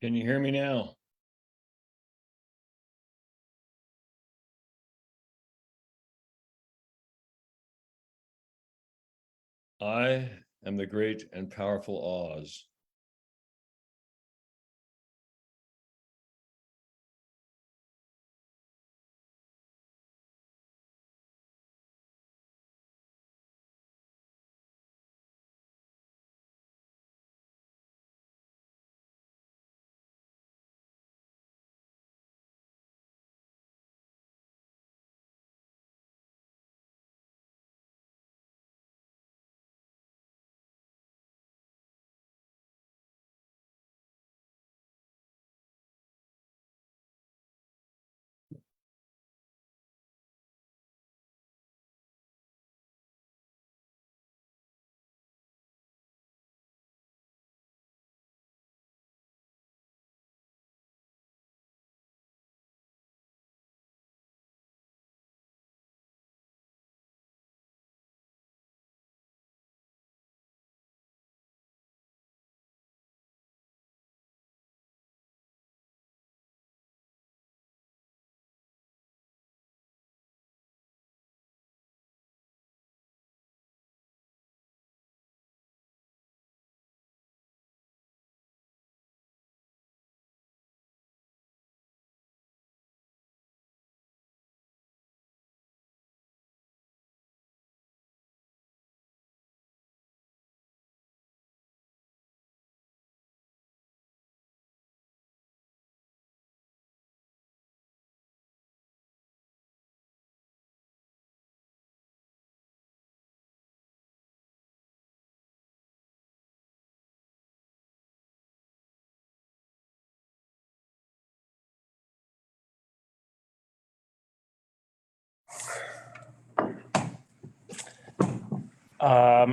Can you hear me now? I am the great and powerful Oz.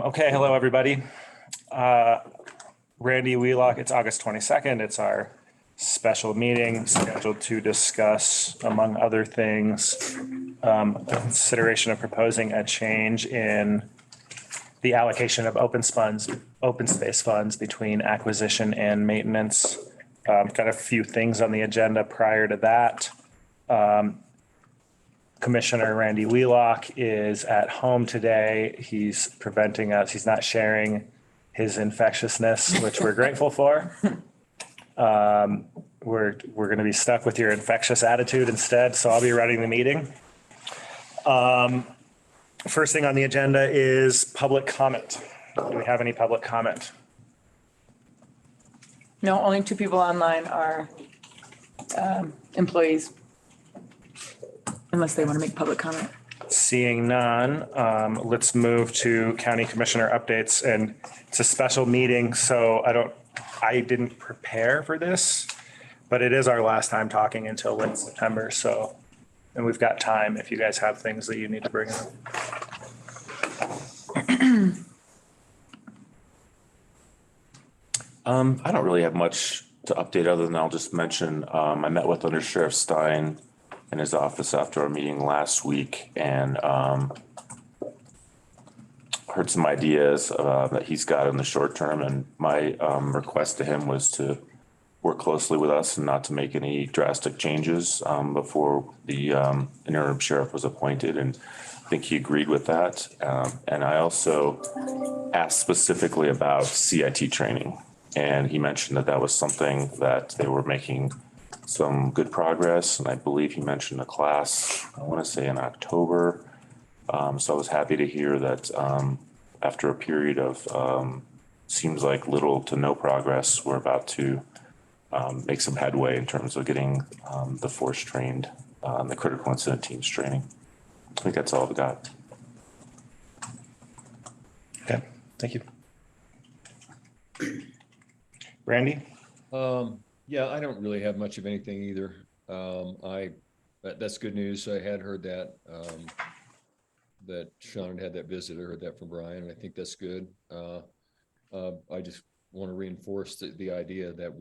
Okay, hello everybody. Randy Wheelock, it's August 22nd. It's our special meeting scheduled to discuss, among other things, a consideration of proposing a change in the allocation of open space funds between acquisition and maintenance. Got a few things on the agenda prior to that. Commissioner Randy Wheelock is at home today. He's preventing us. He's not sharing his infectiousness, which we're grateful for. We're going to be stuck with your infectious attitude instead, so I'll be running the meeting. First thing on the agenda is public comment. Do we have any public comment? No, only two people online are employees, unless they want to make public comment. Seeing none, let's move to county commissioner updates. And it's a special meeting, so I didn't prepare for this, but it is our last time talking until late September. So, and we've got time if you guys have things that you need to bring up. I don't really have much to update other than I'll just mention, I met with Under Sheriff Stein in his office after our meeting last week and heard some ideas that he's got in the short term. And my request to him was to work closely with us and not to make any drastic changes before the interim sheriff was appointed. And I think he agreed with that. And I also asked specifically about CIT training. And he mentioned that that was something that they were making some good progress. And I believe he mentioned a class, I want to say in October. So I was happy to hear that after a period of seems like little to no progress, we're about to make some headway in terms of getting the force trained, the critical incident teams training. I think that's all I've got. Okay, thank you. Randy? Yeah, I don't really have much of anything either. That's good news. I had heard that that Sean had that visit. I heard that from Brian, and I think that's good. I just want to reinforce the idea that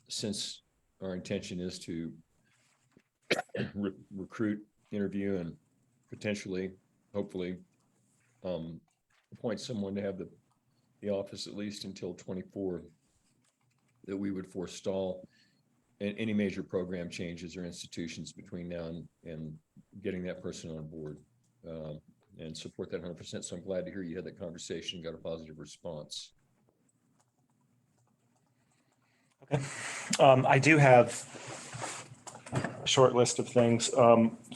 since our intention is to recruit, interview, and potentially, hopefully, appoint someone to have the office at least until 24. that we would forestall any major program changes or institutions between now and getting that person on board, and support that 100%. So I'm glad to hear you had that conversation, got a positive response. Okay. I do have a short list of things.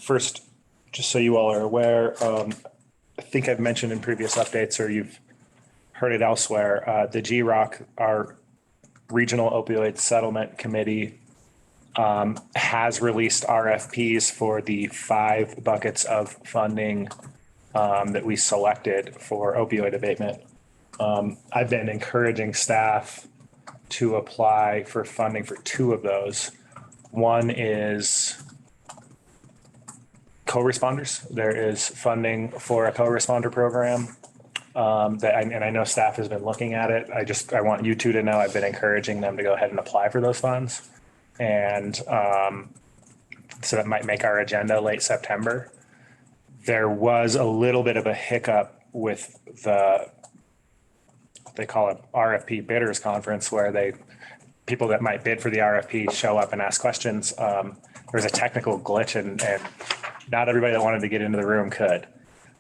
First, just so you all are aware, I think I've mentioned in previous updates, or you've heard it elsewhere, the GROC, our Regional Opioid Settlement Committee, has released RFPs for the 5 buckets of funding that we selected for opioid abatement. I've been encouraging staff to apply for funding for 2 of those. One is co-responders. There is funding for a co-responder program and I know staff has been looking at it. I want you 2 to know I've been encouraging them to go ahead and apply for those funds. And so that might make our agenda late September. There was a little bit of a hiccup with they call it RFP bidders conference, where people that might bid for the RFP show up and ask questions. There was a technical glitch and not everybody that wanted to get into the room could.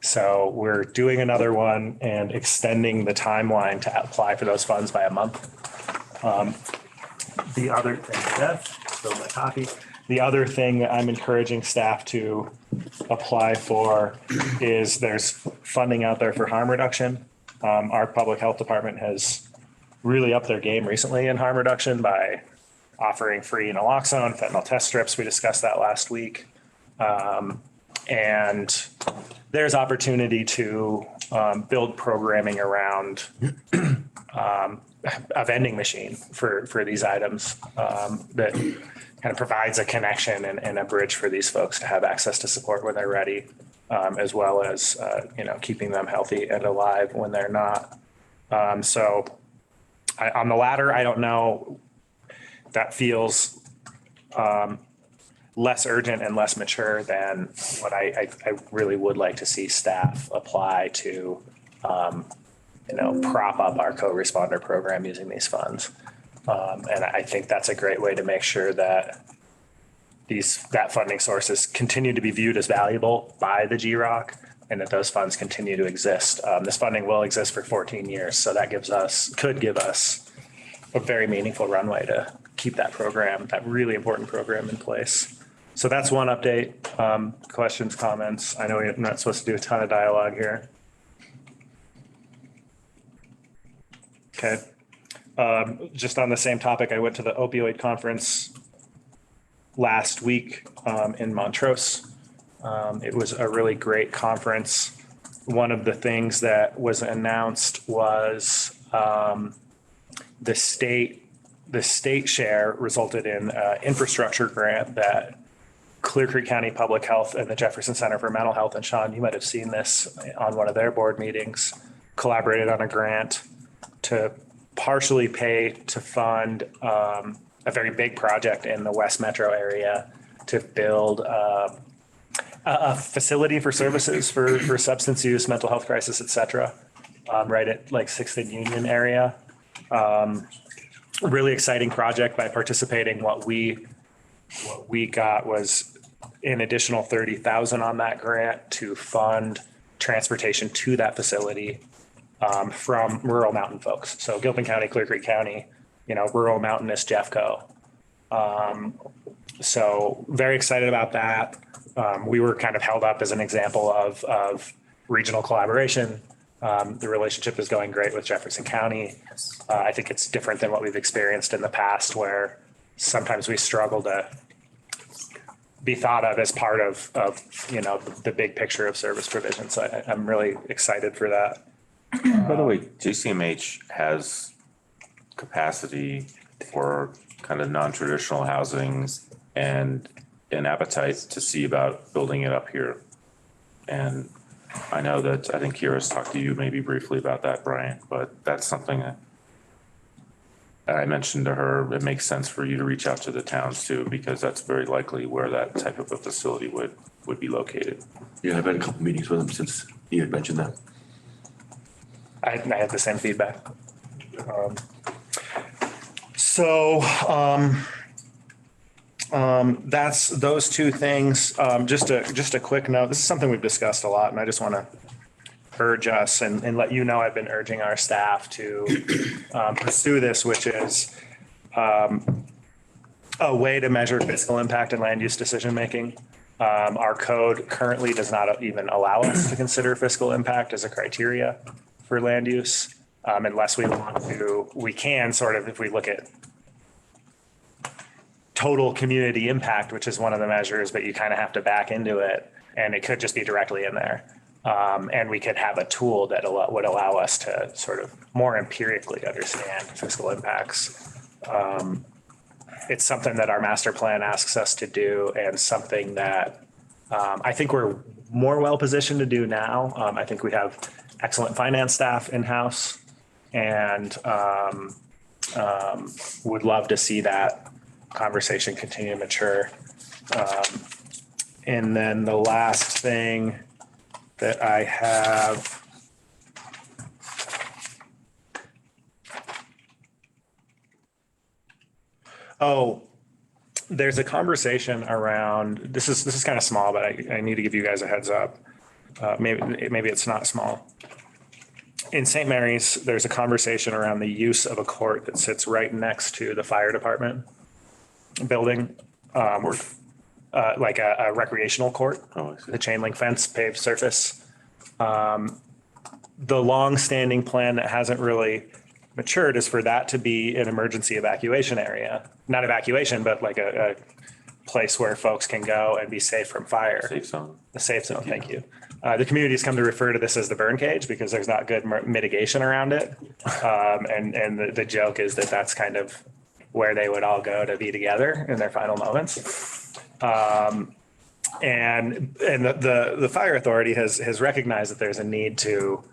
So we're doing another one and extending the timeline to apply for those funds by a month. The other thing, spilled my coffee. The other thing that I'm encouraging staff to apply for is there's funding out there for harm reduction. Our public health department has really upped their game recently in harm reduction by offering free naloxone, fentanyl test strips. We discussed that last week. And there's opportunity to build programming around a vending machine for these items that kind of provides a connection and a bridge for these folks to have access to support when they're ready, as well as keeping them healthy and alive when they're not. So on the latter, I don't know. That feels less urgent and less mature than what I really would like to see staff apply to, prop up our co-responder program using these funds. And I think that's a great way to make sure that that funding sources continue to be viewed as valuable by the GROC and that those funds continue to exist. This funding will exist for 14 years. So that could give us a very meaningful runway to keep that program, that really important program in place. So that's one update. Questions, comments? I know we're not supposed to do a ton of dialogue here. Okay. Just on the same topic, I went to the opioid conference last week in Montrose. It was a really great conference. One of the things that was announced was the state share resulted in an infrastructure grant that Clear Creek County Public Health and the Jefferson Center for Mental Health, and Sean, you might have seen this on one of their board meetings, collaborated on a grant to partially pay to fund a very big project in the West Metro area to build a facility for services for substance use, mental health crisis, et cetera, right at like 6th and Union area. Really exciting project. By participating, what we got was an additional $30,000 on that grant to fund transportation to that facility from rural mountain folks. So Gilpin County, Clear Creek County, rural mountainous Jeffco. So very excited about that. We were kind of held up as an example of regional collaboration. The relationship is going great with Jefferson County. I think it's different than what we've experienced in the past, where sometimes we struggle to be thought of as part of the big picture of service provision. So I'm really excited for that. By the way, JCMH has capacity for kind of non-traditional housing and an appetite to see about building it up here. And I know that I think Kira's talked to you maybe briefly about that, Brian, but that's something that I mentioned to her. It makes sense for you to reach out to the towns too, because that's very likely where that type of a facility would be located. Yeah, I've had a couple meetings with him since he had mentioned that. I had the same feedback. So, that's those two things. Just a quick note. This is something we've discussed a lot, and I just want to urge us and let you know I've been urging our staff to pursue this, which is a way to measure fiscal impact and land use decision making. Our code currently does not even allow us to consider fiscal impact as a criteria for land use, unless we want to. We can sort of, if we look at total community impact, which is one of the measures, but you kind of have to back into it, and it could just be directly in there. And we could have a tool that would allow us to sort of more empirically understand fiscal impacts. It's something that our master plan asks us to do, and something that I think we're more well positioned to do now. I think we have excellent finance staff in-house, and would love to see that conversation continue to mature. And then the last thing that I have. Oh, there's a conversation around, this is kind of small, but I need to give you guys a heads up. Maybe it's not small. In St. Mary's, there's a conversation around the use of a court that sits right next to the fire department building. Like a recreational court, the chain link fence, paved surface. The long-standing plan that hasn't really matured is for that to be an emergency evacuation area. Not evacuation, but like a place where folks can go and be safe from fire. Safe zone. The safe zone, thank you. The community's come to refer to this as the burn cage because there's not good mitigation around it. And the joke is that that's kind of where they would all go to be together in their final moments. And the fire authority has recognized that there's a need to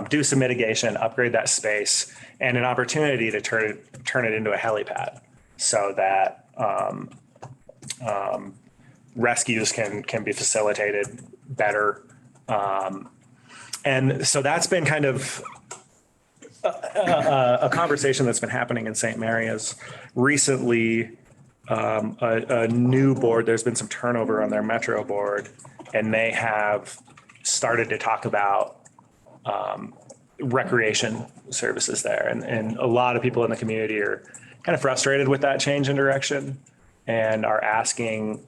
do some mitigation, upgrade that space, and an opportunity to turn it into a helipad so that rescues can be facilitated better. And so that's been kind of a conversation that's been happening in St. Mary's recently. A new board, there's been some turnover on their metro board, and they have started to talk about recreation services there. And a lot of people in the community are kind of frustrated with that change in direction and are asking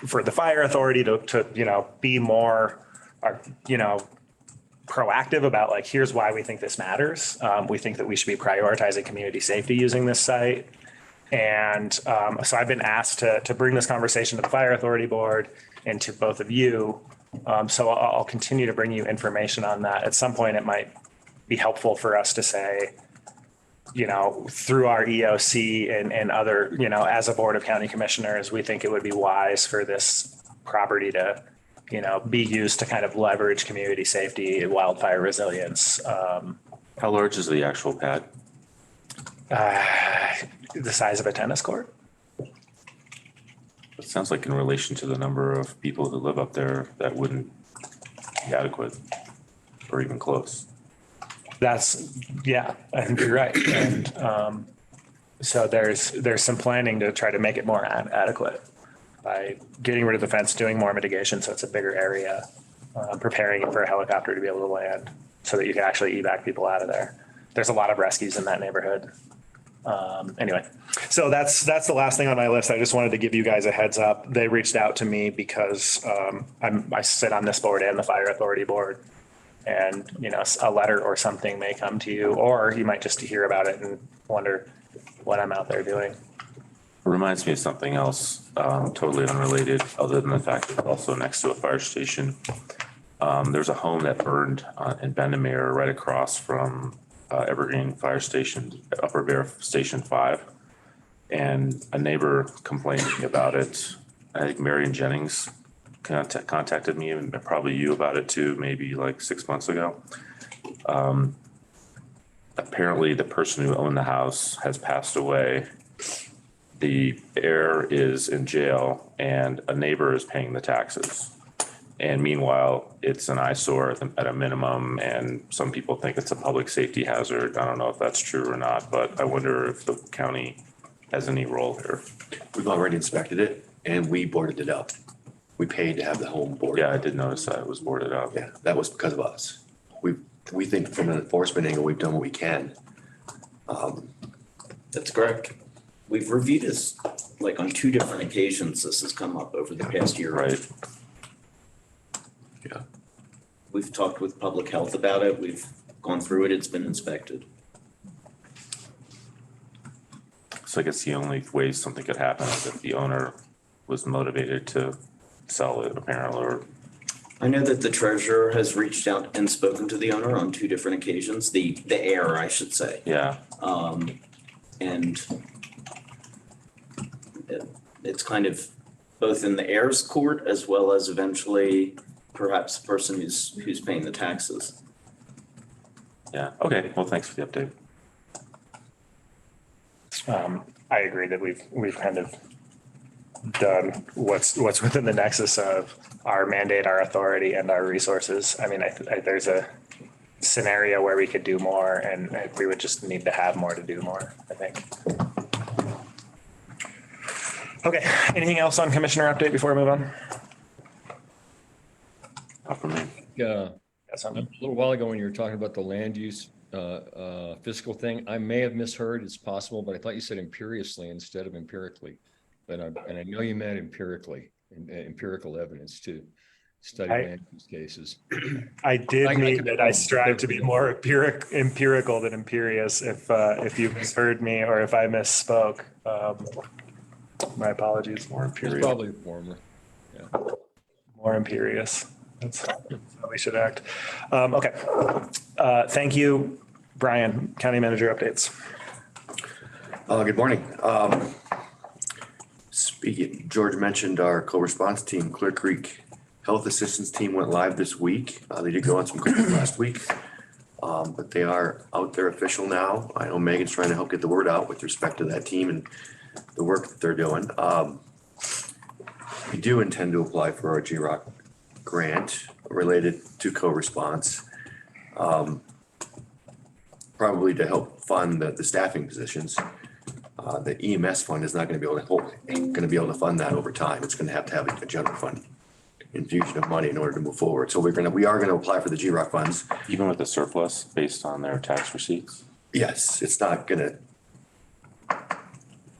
for the fire authority to be more, proactive about, like, here's why we think this matters. We think that we should be prioritizing community safety using this site. And so I've been asked to bring this conversation to the fire authority board and to both of you. So I'll continue to bring you information on that. At some point, it might be helpful for us to say, through our EOC and other, as a board of county commissioners, we think it would be wise for this property to, be used to kind of leverage community safety and wildfire resilience. How large is the actual pad? The size of a tennis court. It sounds like in relation to the number of people who live up there, that wouldn't be adequate or even close. I think you're right. And so there's some planning to try to make it more adequate by getting rid of the fence, doing more mitigation so it's a bigger area, preparing it for a helicopter to be able to land so that you can actually evac people out of there. There's a lot of rescues in that neighborhood. Anyway, so that's the last thing on my list. I just wanted to give you guys a heads up. They reached out to me because I sit on this board and the fire authority board, and a letter or something may come to you, or you might just hear about it and wonder what I'm out there doing. It reminds me of something else, totally unrelated, other than the fact that it's also next to a fire station. There's a home that burned in Bendemeer right across from Evergreen Fire Station, Upper Bear Station 5, and a neighbor complaining about it. I think Marion Jennings contacted me, and probably you, about it too, maybe like 6 months ago. Apparently the person who owned the house has passed away. The heir is in jail, and a neighbor is paying the taxes. And meanwhile, it's an eyesore at a minimum, and some people think it's a public safety hazard. I don't know if that's true or not, but I wonder if the county has any role here. We've already inspected it and we boarded it up. We paid to have the home boarded. Yeah, I did notice that it was boarded up. Yeah, that was because of us. We think from an enforcement angle, we've done what we can. That's correct. We've reviewed this, like on 2 different occasions, this has come up over the past year. Right. Yeah. We've talked with public health about it. We've gone through it. It's been inspected. So I guess the only way something could happen is if the owner was motivated to sell it apparently, or, I know that the treasurer has reached out and spoken to the owner on 2 different occasions, the heir, I should say. yeah. And it's kind of both in the heir's court as well as eventually perhaps the person who's paying the taxes. Yeah. Okay. Well, thanks for the update. I agree that we've kind of done what's within the nexus of our mandate, our authority, and our resources. I mean, there's a scenario where we could do more, and we would just need to have more to do more, I think. Okay, anything else on commissioner update before we move on? Not for me. Yeah. Got A something? little while ago, when you were talking about the land use fiscal thing, I may have misheard, it's possible, but I thought you said imperiously instead of empirically. And I know you meant empirically, empirical evidence to study land use cases. I did I mean could- that I strive to be more empirical than imperious. If you misheard me or if I misspoke, my apologies. More It's imperial. probably the former. More imperious. That's how we should act. Okay. Thank you, Brian. County manager updates. Good morning. Speaking, George mentioned our co-response team, Clear Creek Health Assistance Team went live this week. They did go on some calls last week. But they are out there official now. I know Megan's trying to help get the word out with respect to that team and the work that they're doing. We do intend to apply for our GROC grant related to co-response. Probably to help fund the staffing positions. The EMS fund is not gonna be able to fund that over time. It's gonna have a general fund infusion of money in order to move forward. So we are gonna apply for the GROC funds. Even with the surplus based on their tax receipts? Yes, it's not gonna.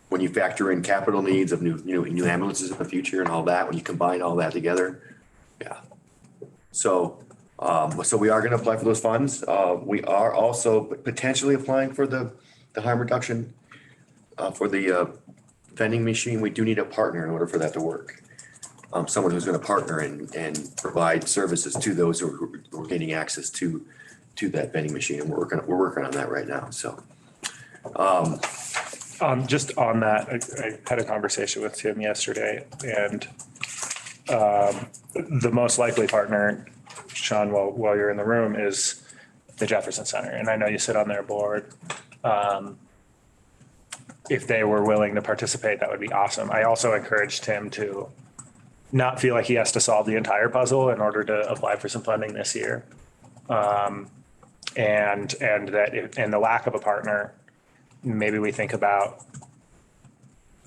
When you factor in capital needs of new ambulances in the future and all that, when you combine all that together, yeah. So we are gonna apply for those funds. We are also potentially applying for the harm reduction for the vending machine. We do need a partner in order for that to work. Someone who's gonna partner and provide services to those who are gaining access to that vending machine. And we're working on that right now, so. Just on that, I had a conversation with Tim yesterday, and the most likely partner, Sean, while you're in the room, is the Jefferson Center. And I know you sit on their board. If they were willing to participate, that would be awesome. I also encouraged Tim to not feel like he has to solve the entire puzzle in order to apply for some funding this year. And the lack of a partner, maybe we think about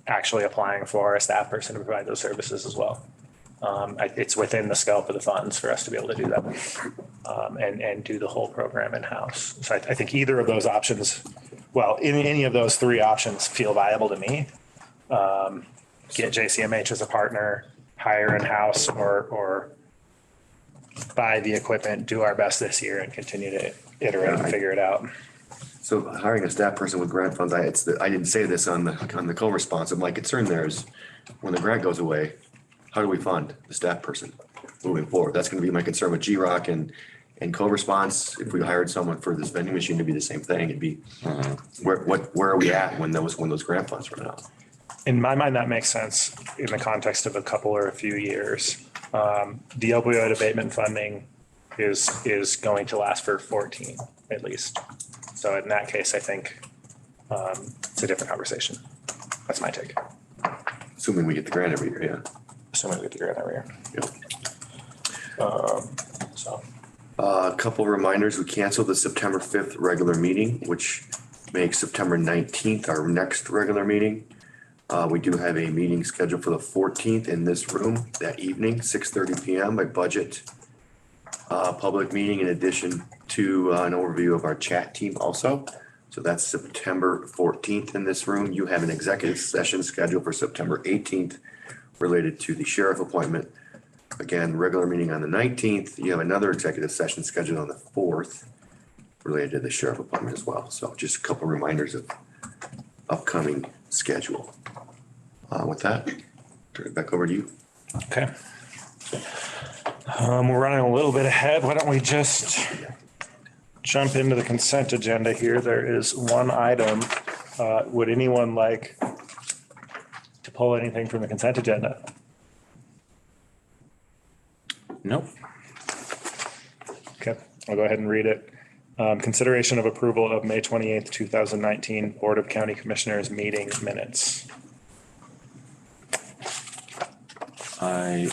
actually applying for a staff person to provide those services as well. It's within the scope of the funds for us to be able to do that and do the whole program in-house. So I think either of those options, any of those 3 options feel viable to me. Get JCMH as a partner, hire in-house, or buy the equipment, do our best this year and continue to iterate and figure it out. So hiring a staff person with grant funds, I didn't say this on the co-response. My concern there is when the grant goes away, how do we fund the staff person moving forward? That's gonna be my concern with GROC and co-response. If we hired someone for this vending machine to be the same thing, it'd be, where are we at when those grant funds run out? In my mind, that makes sense in the context of a couple or a few years. The opioid abatement funding is going to last for 14 at least. So in that case, I think it's a different conversation. That's my take. Assuming we get the grant every year, yeah. Assuming we get the grant every year. Yeah. So, A couple reminders, we canceled the September 5th regular meeting, which makes September 19th our next regular meeting. We do have a meeting scheduled for the 14th in this room that evening, 6:30 PM by budget. Public meeting in addition to an overview of our chat team also. So that's September 14th in this room. You have an executive session scheduled for September 18th related to the sheriff appointment. Again, regular meeting on the 19th. You have another executive session scheduled on the 4th related to the sheriff appointment as well. So just a couple reminders of upcoming schedule. With that, turn it back over to you. okay. We're running a little bit ahead. Why don't we just jump into the consent agenda here? There is one item. Would anyone like to pull anything from the consent agenda? Nope. Okay, I'll go ahead and read it. Consideration of approval of May 28th, 2019 Board of County Commissioners meeting minutes. I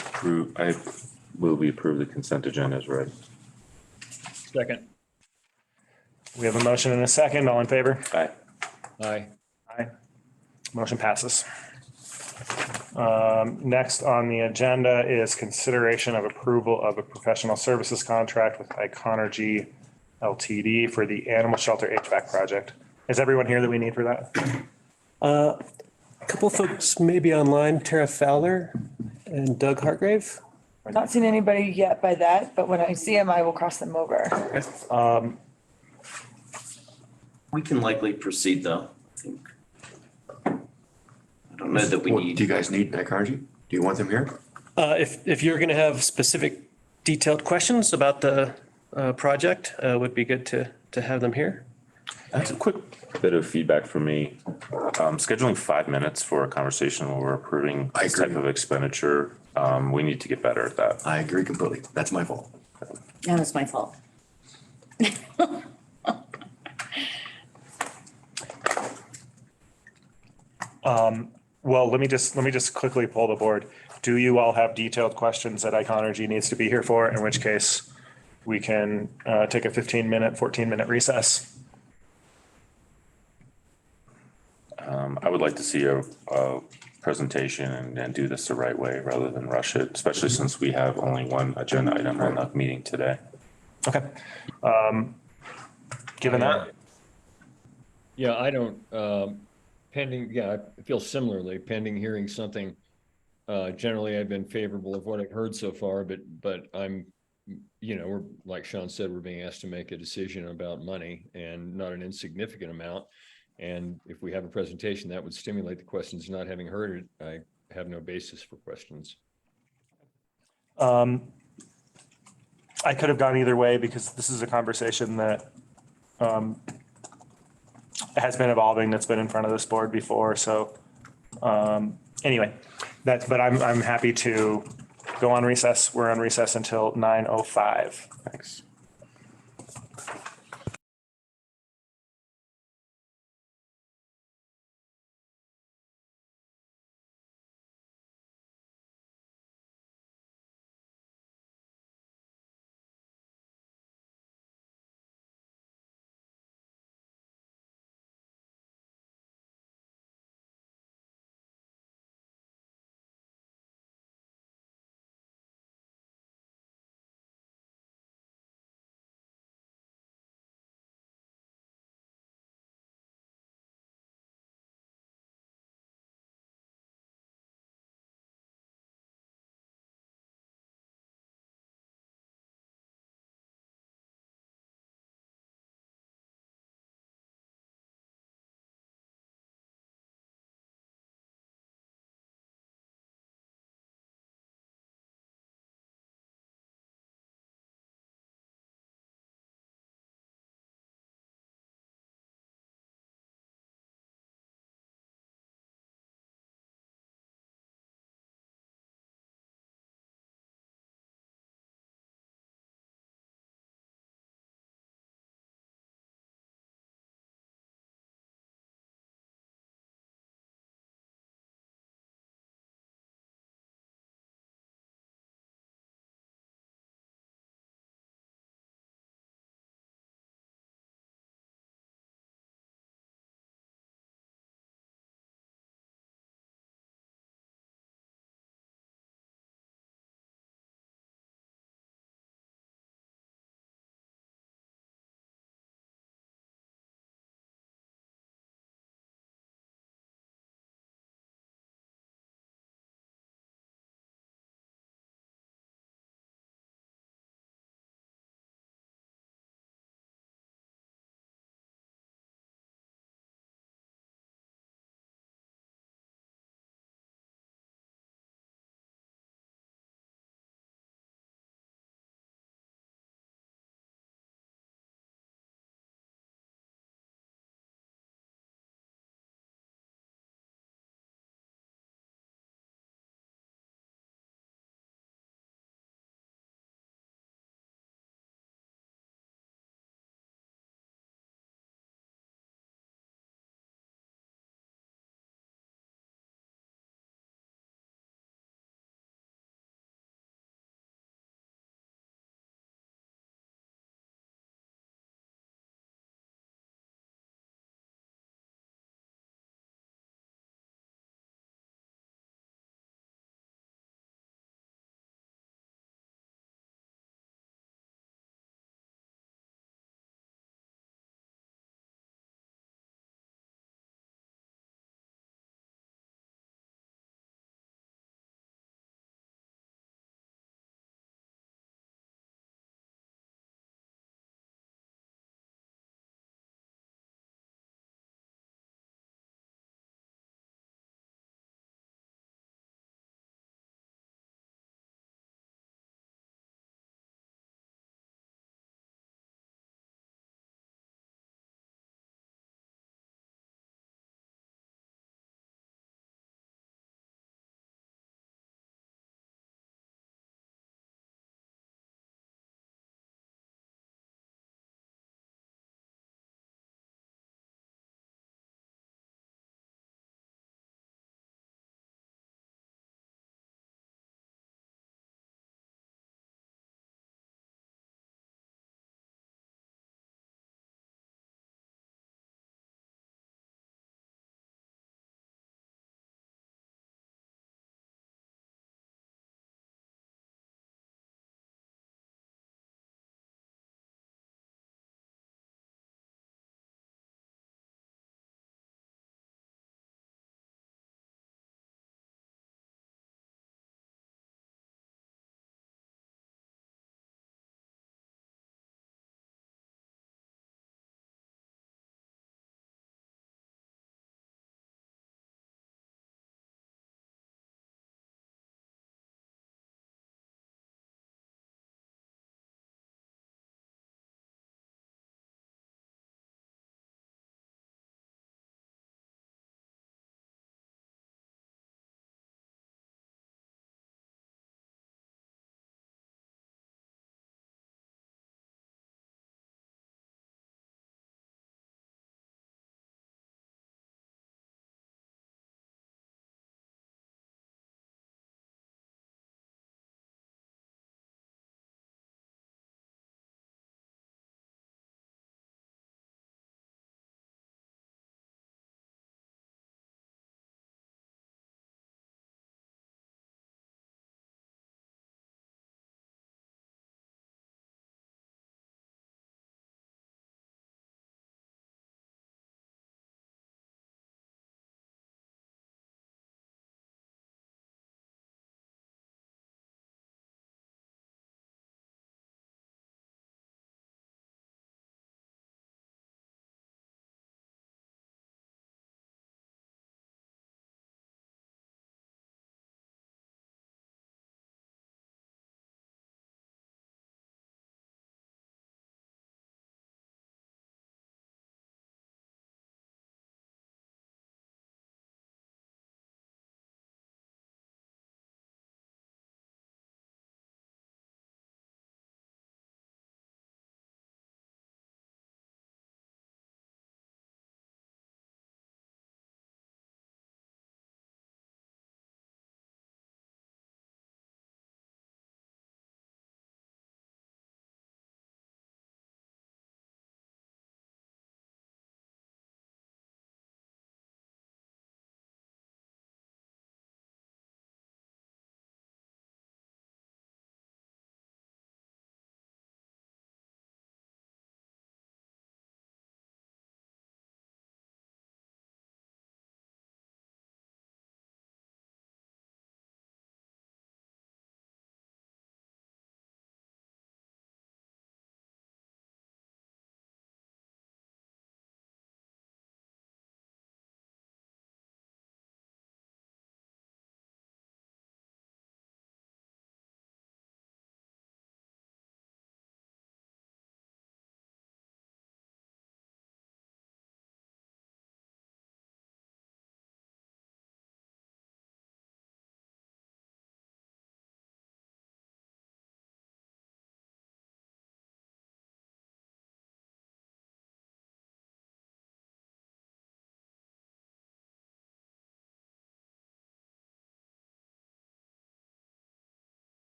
will be approve the consent agenda as read. Second. We have a motion and a second. All in favor? Aye. Aye. Aye. Motion passes. Next on the agenda is consideration of approval of a professional services contract with Iconergy LTD for the animal shelter HVAC project. Is everyone here that we need for that? A couple folks maybe online, Tara Fowler and Doug Hargrave. Not seen anybody yet by that, but when I see them, I will cross them over. We can likely proceed though, I think. I don't know that we What, do you need, guys need Nicaragua? Do you want them here? If you're going to have specific detailed questions about the project, would be good to have them here. That's a quick bit of feedback for me. Scheduling 5 minutes for a conversation when we're approving I this type agree. of expenditure, we need to get better at that. I agree completely. That's my fault. That was my fault. Well, let me just quickly pull the board. Do you all have detailed questions that Iconergy needs to be here for? In which case we can take a 15-minute, 14-minute recess. I would like to see a presentation and do this the right way rather than rush it, especially since we have only one agenda item on the meeting today. Okay. Given that, Yeah, I don't, pending, yeah, I feel similarly, pending hearing something. Generally, I've been favorable of what I've heard so far, but I'm, we're, like Sean said, we're being asked to make a decision about money and not an insignificant amount. And if we have a presentation that would stimulate the questions, not having heard it, I have no basis for questions. I could have gone either way because this is a conversation that has been evolving, that's been in front of this board before. So anyway, but I'm happy to go on recess. We're on recess until 9:05. Thanks.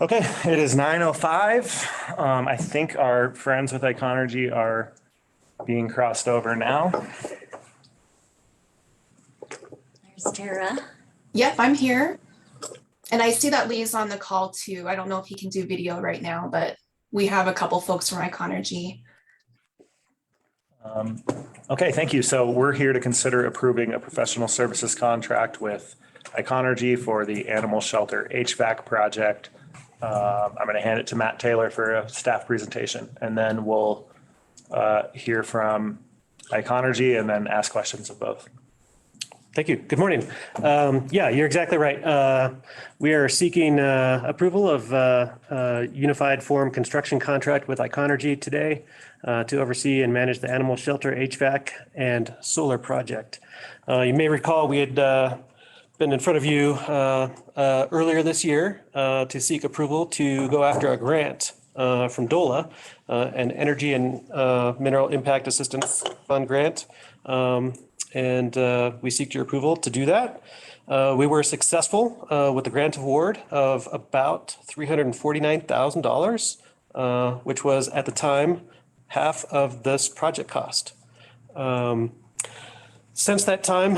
Okay, it is 9:05. I think our friends with Iconergy are being crossed over now. There's Tara. Yep, I'm here. And I see that Lee's on the call too. I don't know if he can do video right now, but we have a couple folks from Iconergy. Okay, thank you. So we're here to consider approving a professional services contract with Iconergy for the animal shelter HVAC project. I'm going to hand it to Matt Taylor for a staff presentation, and then we'll hear from Iconergy and then ask questions of both. Thank you. Good morning. Yeah, you're exactly right. We are seeking approval of a unified form construction contract with Iconergy today to oversee and manage the animal shelter HVAC and solar project. You may recall we had been in front of you earlier this year to seek approval to go after a grant from DOLA, an Energy and Mineral Impact Assistance Fund grant. And we seek your approval to do that. We were successful with the grant award of about $349,000, which was at the time half of this project cost. Since that time,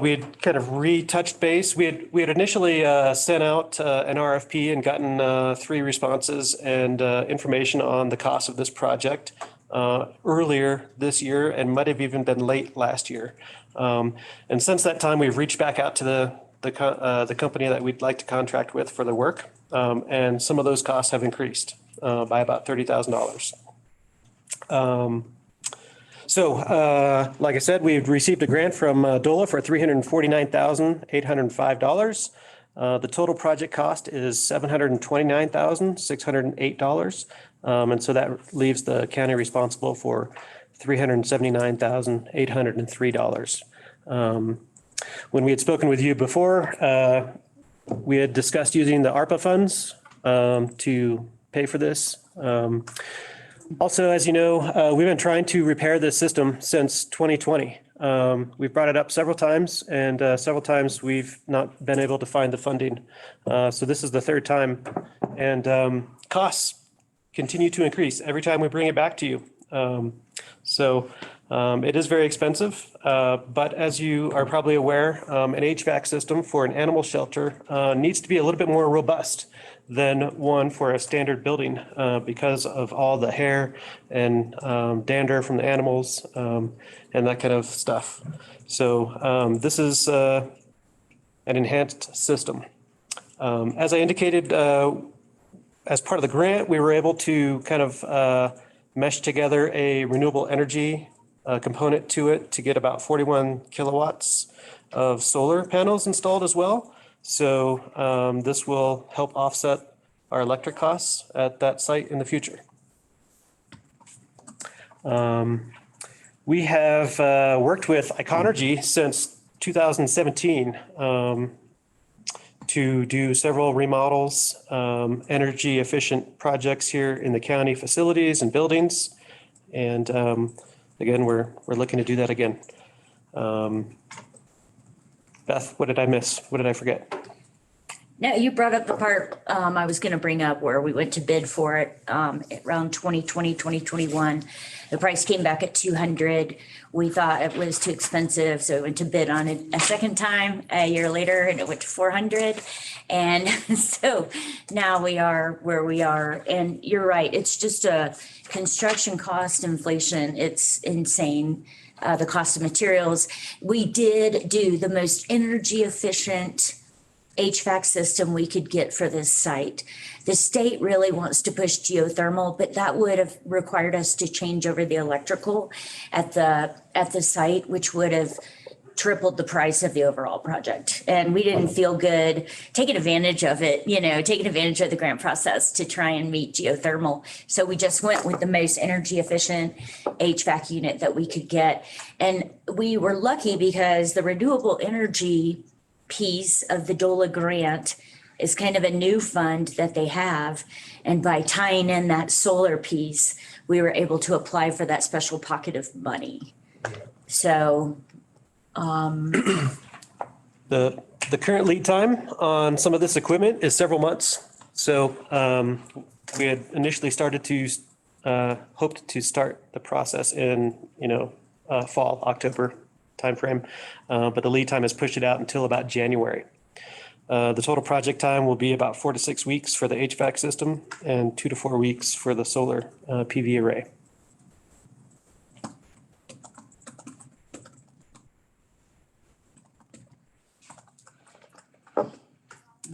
we had kind of retouched base. We had initially sent out an RFP and gotten 3 responses and information on the cost of this project earlier this year, and might have even been late last year. And since that time, we've reached back out to the company that we'd like to contract with for the work, and some of those costs have increased by about $30,000. Like I said, we've received a grant from DOLA for $349,805. The total project cost is $729,608. And so that leaves the county responsible for $379,803. When we had spoken with you before, we had discussed using the ARPA funds to pay for this. Also, as you know, we've been trying to repair this system since 2020. We've brought it up several times, and several times we've not been able to find the funding. So this is the 3rd time, and costs continue to increase every time we bring it back to you. It is very expensive, but as you are probably aware, an HVAC system for an animal shelter needs to be a little bit more robust than one for a standard building because of all the hair and dander from the animals and that kind of stuff. So this is an enhanced system. As I indicated, as part of the grant, we were able to kind of mesh together a renewable energy component to it to get about 41 kilowatts of solar panels installed as well. So this will help offset our electric costs at that site in the future. We have worked with Iconergy since 2017 to do several remodels, energy efficient projects here in the county facilities and buildings. And again, we're looking to do that again. Beth, what did I miss? What did I forget? No, you brought up the part I was going to bring up where we went to bid for it around 2020, 2021. The price came back at 200. We thought it was too expensive, so we went to bid on it a second time a year later, and it went to 400. And so now we are where we are. And you're right, it's just a construction cost inflation. It's insane. The cost of materials. We did do the most energy efficient HVAC system we could get for this site. The state really wants to push geothermal, but that would have required us to change over the electrical at the site, which would have tripled the price of the overall project. And we didn't feel good taking advantage of it, taking advantage of the grant process to try and meet geothermal. So we just went with the most energy efficient HVAC unit that we could get. And we were lucky because the renewable energy piece of the DOLA grant is kind of a new fund that they have. And by tying in that solar piece, we were able to apply for that special pocket of money. So The current lead time on some of this equipment is several months. So we had initially started to, hoped to start the process in, fall, October timeframe, but the lead time has pushed it out until about January. The total project time will be about 4 to 6 weeks for the HVAC system and 2 to 4 weeks for the solar PV array.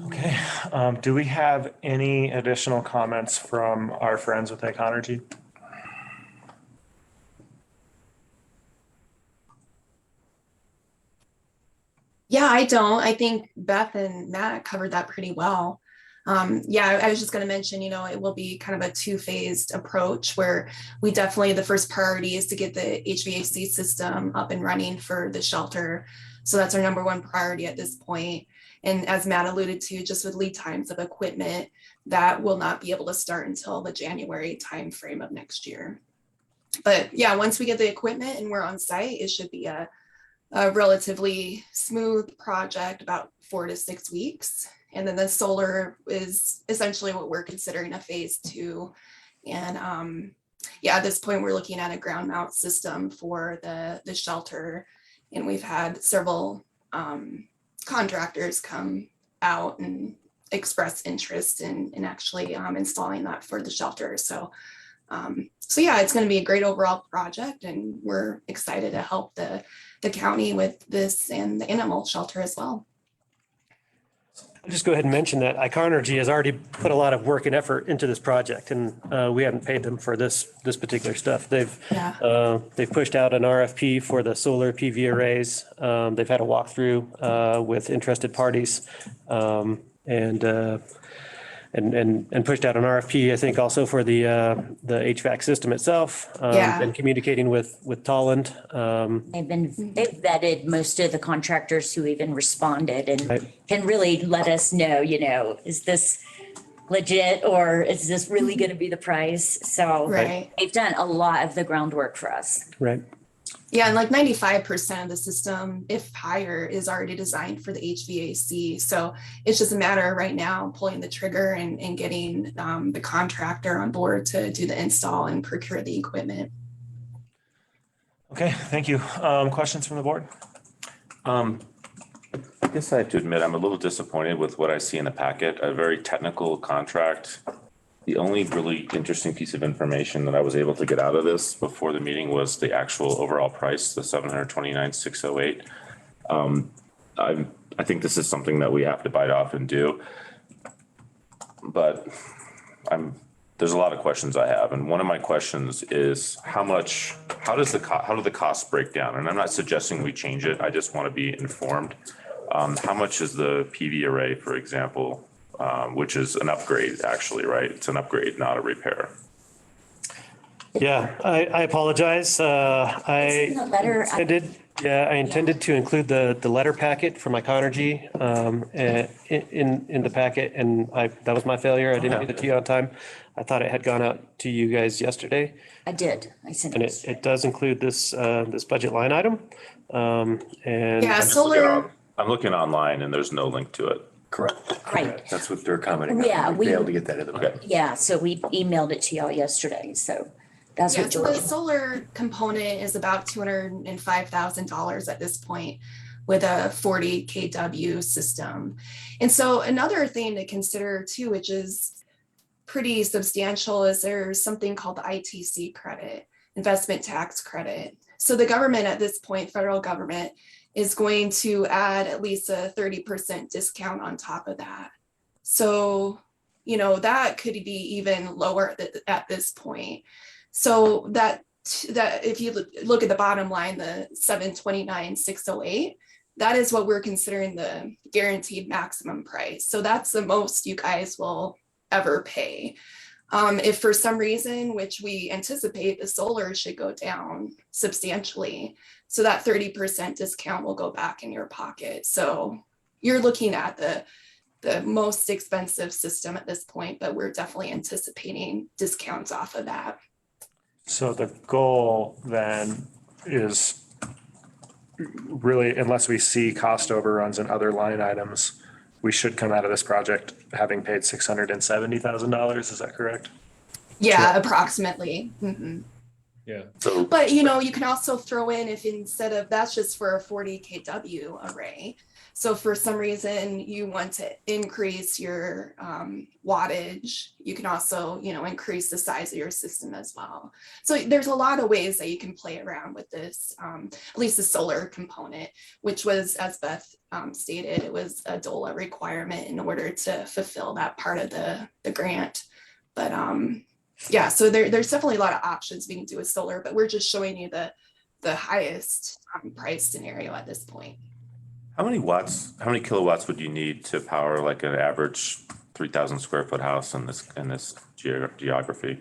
Okay, do we have any additional comments from our friends with Econergy? Yeah, I don't. I think Beth and Matt covered that pretty well. Yeah, I was just going to mention, it will be kind of a two-phased approach where we definitely, the first priority is to get the HVAC system up and running for the shelter. So that's our number one priority at this point. And as Matt alluded to, just with lead times of equipment, that will not be able to start until the January timeframe of next year. But yeah, once we get the equipment and we're on site, it should be a relatively smooth project, about 4 to 6 weeks. And then the solar is essentially what we're considering a phase 2. And yeah, at this point, we're looking at a ground mount system for the shelter. And we've had several contractors come out and express interest in actually installing that for the shelter. So yeah, it's going to be a great overall project, and we're excited to help the county with this and the animal shelter as well. I'll just go ahead and mention that Iconergy has already put a lot of work and effort into this project, and we haven't paid them for this particular stuff. They've pushed out an RFP for the solar PV arrays. They've had a walkthrough with interested parties, and pushed out an RFP, I think, also for the HVAC system itself. And communicating with Tolland. They've vetted most of the contractors who even responded and can really let us know, is this legit or is this really going to be the price? So they've done a lot of the groundwork for us. Right. Yeah, and like 95% of the system, if higher, is already designed for the HVAC. So it's just a matter right now pulling the trigger and getting the contractor on board to do the install and procure the equipment. Okay, thank you. Questions from the board? I guess I have to admit, I'm a little disappointed with what I see in the packet, a very technical contract. The only really interesting piece of information that I was able to get out of this before the meeting was the actual overall price, the $729,608. I think this is something that we have to bite off and do. But there's a lot of questions I have, and one of my questions is how do the costs break down? And I'm not suggesting we change it. I just want to be informed. How much is the PV array, for example? Which is an upgrade, actually, right? It's an upgrade, not a repair. Yeah, I apologize. I intended to include the letter packet from Iconergy in the packet, and that was my failure. I didn't get it to you on time. I thought it had gone out to you guys yesterday. I did. I sent And it. it does include this budget line item. And Yeah, solar. I'm looking online and there's no link to it. Correct. Right. That's what they're commenting on. Yeah, We'd be able to get that in the. Okay. Yeah, so we emailed it to y'all yesterday. So that's Yeah, what so you're the solar component is about $205,000 at this point with a 40 kW system. And so another thing to consider too, which is pretty substantial, is there's something called the ITC credit, investment tax credit. So the government at this point, federal government, is going to add at least a 30% discount on top of that. So, that could be even lower at this point. So that if you look at the bottom line, the $729,608, that is what we're considering the guaranteed maximum price. So that's the most you guys will ever pay. If for some reason, which we anticipate, the solar should go down substantially, so that 30% discount will go back in your pocket. So you're looking at the most expensive system at this point, but we're definitely anticipating discounts off of that. So the goal then is really, unless we see cost overruns and other line items, we should come out of this project having paid $670,000. Is that correct? Yeah, approximately. Mhm. Yeah, So, But you know, you can also throw in if instead of that's just for a 40 kW array. So for some reason you want to increase your wattage, you can also, you know, increase the size of your system as well. So there's a lot of ways that you can play around with this, at least the solar component, which was, as Beth stated, it was a DOLA requirement in order to fulfill that part of the grant. But yeah, so there's definitely a lot of options we can do with solar, but we're just showing you the highest price scenario at this point. how many kilowatts would you need to power like an average 3,000 square foot house in this geography?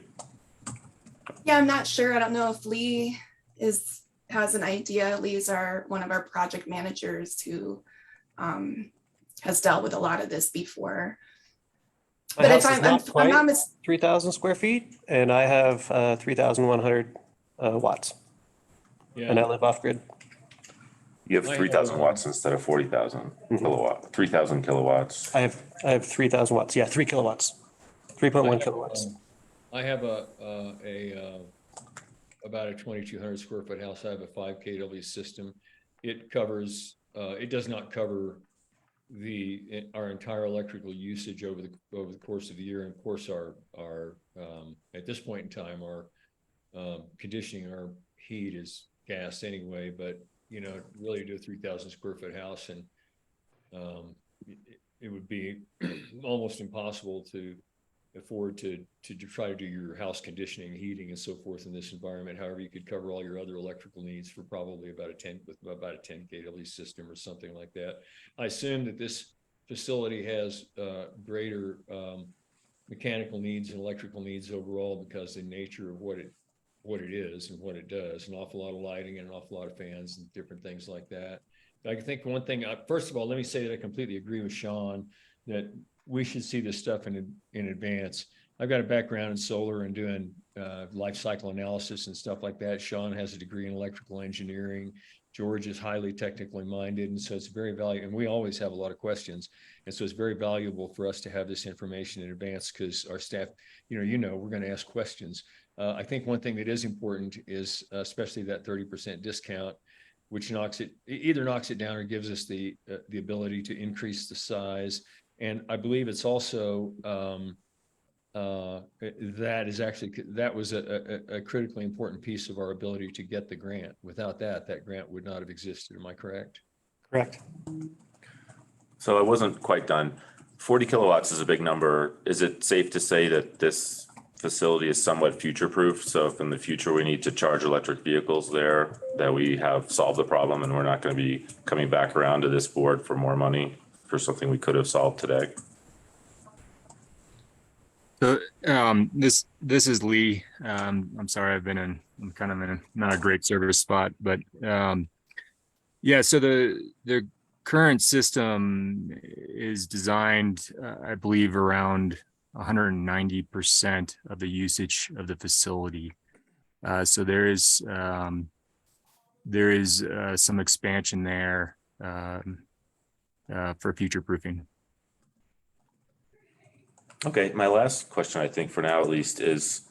Yeah, I'm not sure. I don't know if Lee has an idea. Lee's one of our project managers who has dealt with a lot of this before. My But house if is I'm not quite not 3,000 square feet, and I have 3,100 watts, and I yeah. live off grid. You have I 3,000 have, watts instead of 40,000 kilowatt, 3,000 kilowatts. I have 3,000 watts. Yeah, 3 kilowatts, 3.1 kilowatts. I have about a 2,200 square foot house. I have a 5 kW system. It covers, it does not cover our entire electrical usage over the course of the year. And of course, our at this point in time, our conditioning, our heat is gas anyway. But you know, really do a 3,000 square foot house, and it would be almost impossible to afford to try to do your house conditioning, heating, and so forth in this environment. However, you could cover all your other electrical needs for probably about a 10 kW system or something like that. I assume that this facility has greater mechanical needs and electrical needs overall because the nature of what it is and what it does, an awful lot of lighting and an awful lot of fans and different things like that. I think one thing, first of all, let me say that I completely agree with Sean that we should see this stuff in advance. I've got a background in solar and doing life cycle analysis and stuff like that. Sean has a degree in electrical engineering. George is highly technically minded. And so it's very valuable. And we always have a lot of questions. And so it's very valuable for us to have this information in advance because our staff, we're going to ask questions. I think one thing that is important is especially that 30% discount, which either knocks it down or gives us the ability to increase the size. And I believe it's also that was a critically important piece of our ability to get the grant. Without that grant would not have existed. Am I correct? Correct. So I wasn't quite done. 40 kilowatts is a big number. Is it safe to say that this facility is somewhat future-proof? So if in the future we need to charge electric vehicles there, that we have solved the problem and we're not going to be coming back around to this board for more money for something we could have solved today? So this is Lee. I'm sorry, I'm kind of in not a great service spot, but yeah. So the current system is designed, I believe, around 190% of the usage of the facility. So there is some expansion there for future proofing. Okay, my last question, I think for now at least, is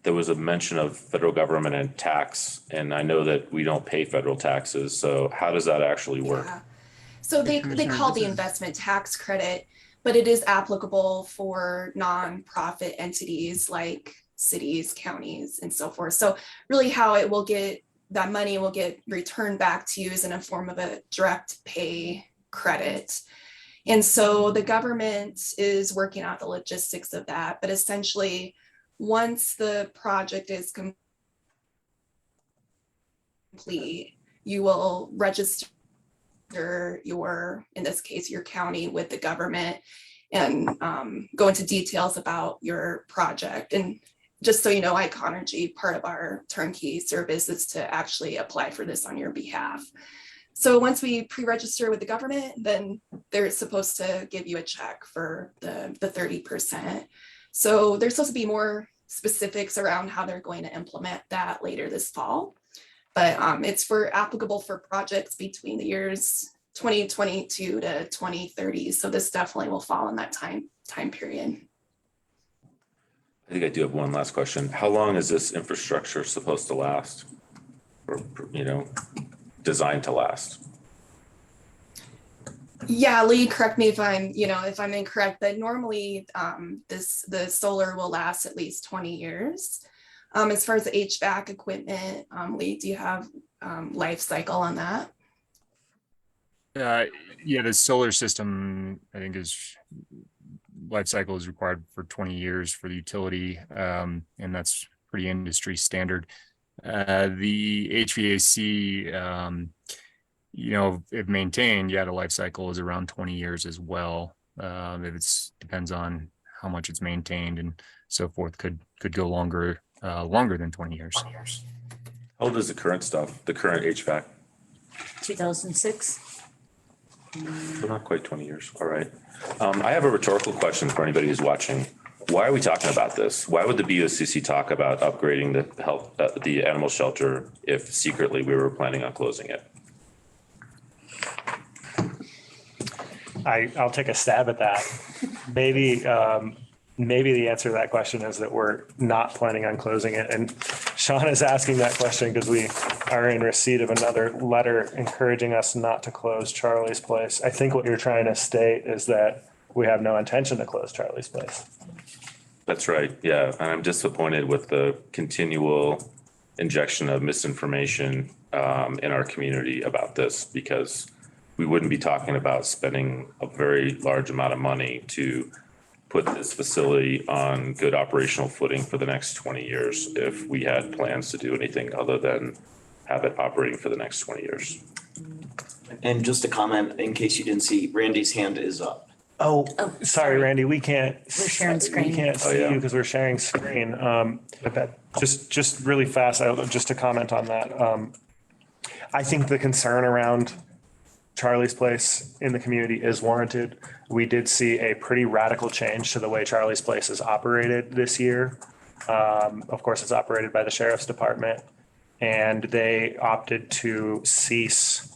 there was a mention of federal government and tax, and I know that we don't pay federal taxes. So how does that actually work? Yeah. So they call the investment tax credit, but it is applicable for nonprofit entities like cities, counties, and so forth. So really how it will get, that money will get returned back to you is in a form of a direct pay credit. And so the government is working out the logistics of that, but essentially once the project is complete, you will register your, in this case, your county with the government and go into details about your project. And just so you know, Iconergy, part of our turnkey service is to actually apply for this on your behalf. So once we pre-register with the government, then they're supposed to give you a check for the 30%. So there's supposed to be more specifics around how they're going to implement that later this fall. But it's applicable for projects between the years 2022 to 2030. So this definitely will fall in that time period. I think I do have one last question. How long is this infrastructure supposed to last? Or, designed to last? Yeah, Lee, correct me if I'm incorrect, but normally the solar will last at least 20 years. As far as the HVAC equipment, Lee, do you have life cycle on that? Yeah, the solar system, I think, is life cycle is required for 20 years for the utility, and that's pretty industry standard. The HVAC, if maintained, the life cycle is around 20 years as well. It depends on how much it's maintained and so forth. Could go longer than 20 years. How old is the current stuff, the current HVAC? 2006. So not quite 20 years. All right. I have a rhetorical question for anybody who's watching. Why are we talking about this? Why would the BOCC talk about upgrading the animal shelter if secretly we were planning on closing it? I'll take a stab at that. Maybe the answer to that question is that we're not planning on closing it. And Sean is asking that question because we are in receipt of another letter encouraging us not to close Charlie's Place. I think what you're trying to state is that we have no intention to close Charlie's Place. That's right. Yeah. And I'm disappointed with the continual injection of misinformation in our community about this, because we wouldn't be talking about spending a very large amount of money to put this facility on good operational footing for the next 20 years if we had plans to do anything other than have it operating for the next 20 years. And just a comment, in case you didn't see, Randy's hand is up. Oh, sorry, Randy, we can't. We're sharing screen. We can't see you because we're sharing screen. But that just really fast, just to comment on that. I think the concern around Charlie's Place in the community is warranted. We did see a pretty radical change to the way Charlie's Place is operated this year. Of course, it's operated by the sheriff's department, and they opted to cease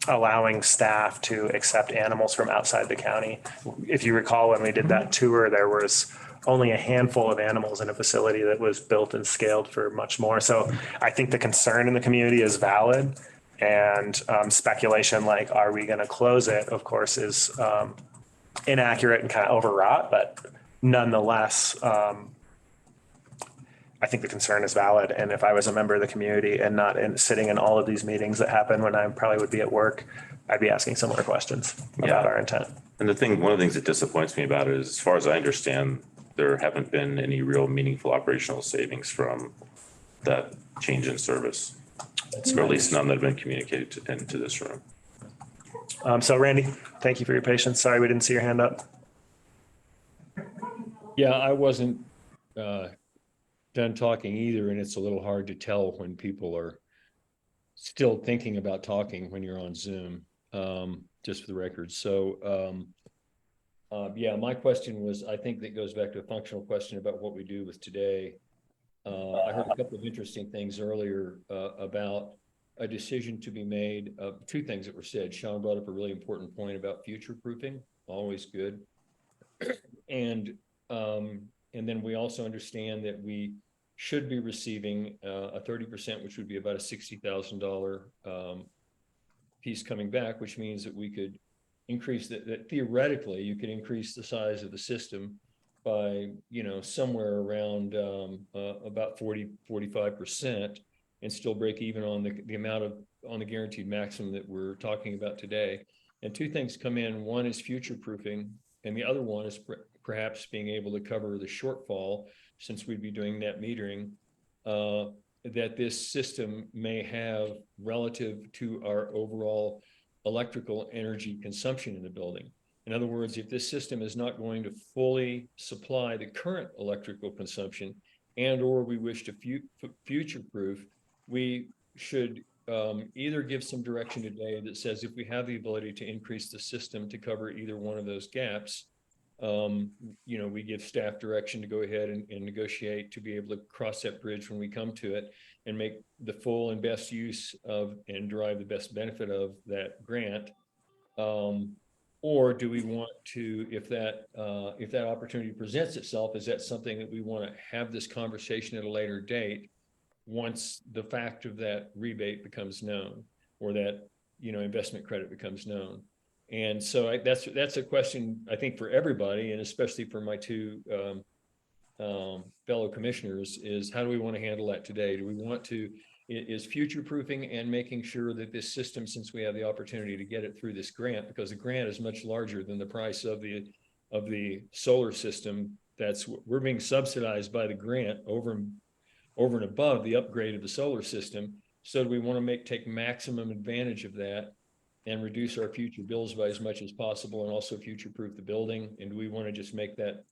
allowing staff to accept animals from outside the county. If you recall, when we did that tour, there was only a handful of animals in a facility that was built and scaled for much more. So I think the concern in the community is valid. And speculation like, are we going to close it, of course, is inaccurate and kind of overwrought. But nonetheless, I think the concern is valid. And if I was a member of the community and not sitting in all of these meetings that happen when I probably would be at work, I'd be asking similar questions about our intent. And one of the things that disappoints me about it is, as far as I understand, there haven't been any real meaningful operational savings from that change in service. Or at least none that have been communicated into this room. So Randy, thank you for your patience. Sorry, we didn't see your hand up. Yeah, I wasn't done talking either, and it's a little hard to tell when people are still thinking about talking when you're on Zoom, just for the record. So yeah, my question was, I think that goes back to a functional question about what we do with today. I heard a couple of interesting things earlier about a decision to be made. Two things that were said. Sean brought up a really important point about future proofing, always good. And then we also understand that we should be receiving a 30%, which would be about a $60,000 piece coming back, which means that we could increase that theoretically you could increase the size of the system by, somewhere around about 45% and still break even on the amount on the guaranteed maximum that we're talking about today. And two things come in. One is future proofing, and the other one is perhaps being able to cover the shortfall, since we'd be doing net metering, that this system may have relative to our overall electrical energy consumption in the building. In other words, if this system is not going to fully supply the current electrical consumption, and or we wish to future-proof, we should either give some direction today that says if we have the ability to increase the system to cover either one of those gaps, we give staff direction to go ahead and negotiate to be able to cross that bridge when we come to it and make the full and best use of and derive the best benefit of that grant. Or do we want to, if that opportunity presents itself, is that something that we want to have this conversation at a later date once the fact of that rebate becomes known, or that, investment credit becomes known? And so that's a question, I think, for everybody, and especially for my two fellow commissioners, is how do we want to handle that today? Do we want to, is future proofing and making sure that this system, since we have the opportunity to get it through this grant, because the grant is much larger than the price of the solar system, we're being subsidized by the grant over and above the upgrade of the solar system. So do we want to take maximum advantage of that and reduce our future bills by as much as possible, and also future proof the building? And do we want to just make that,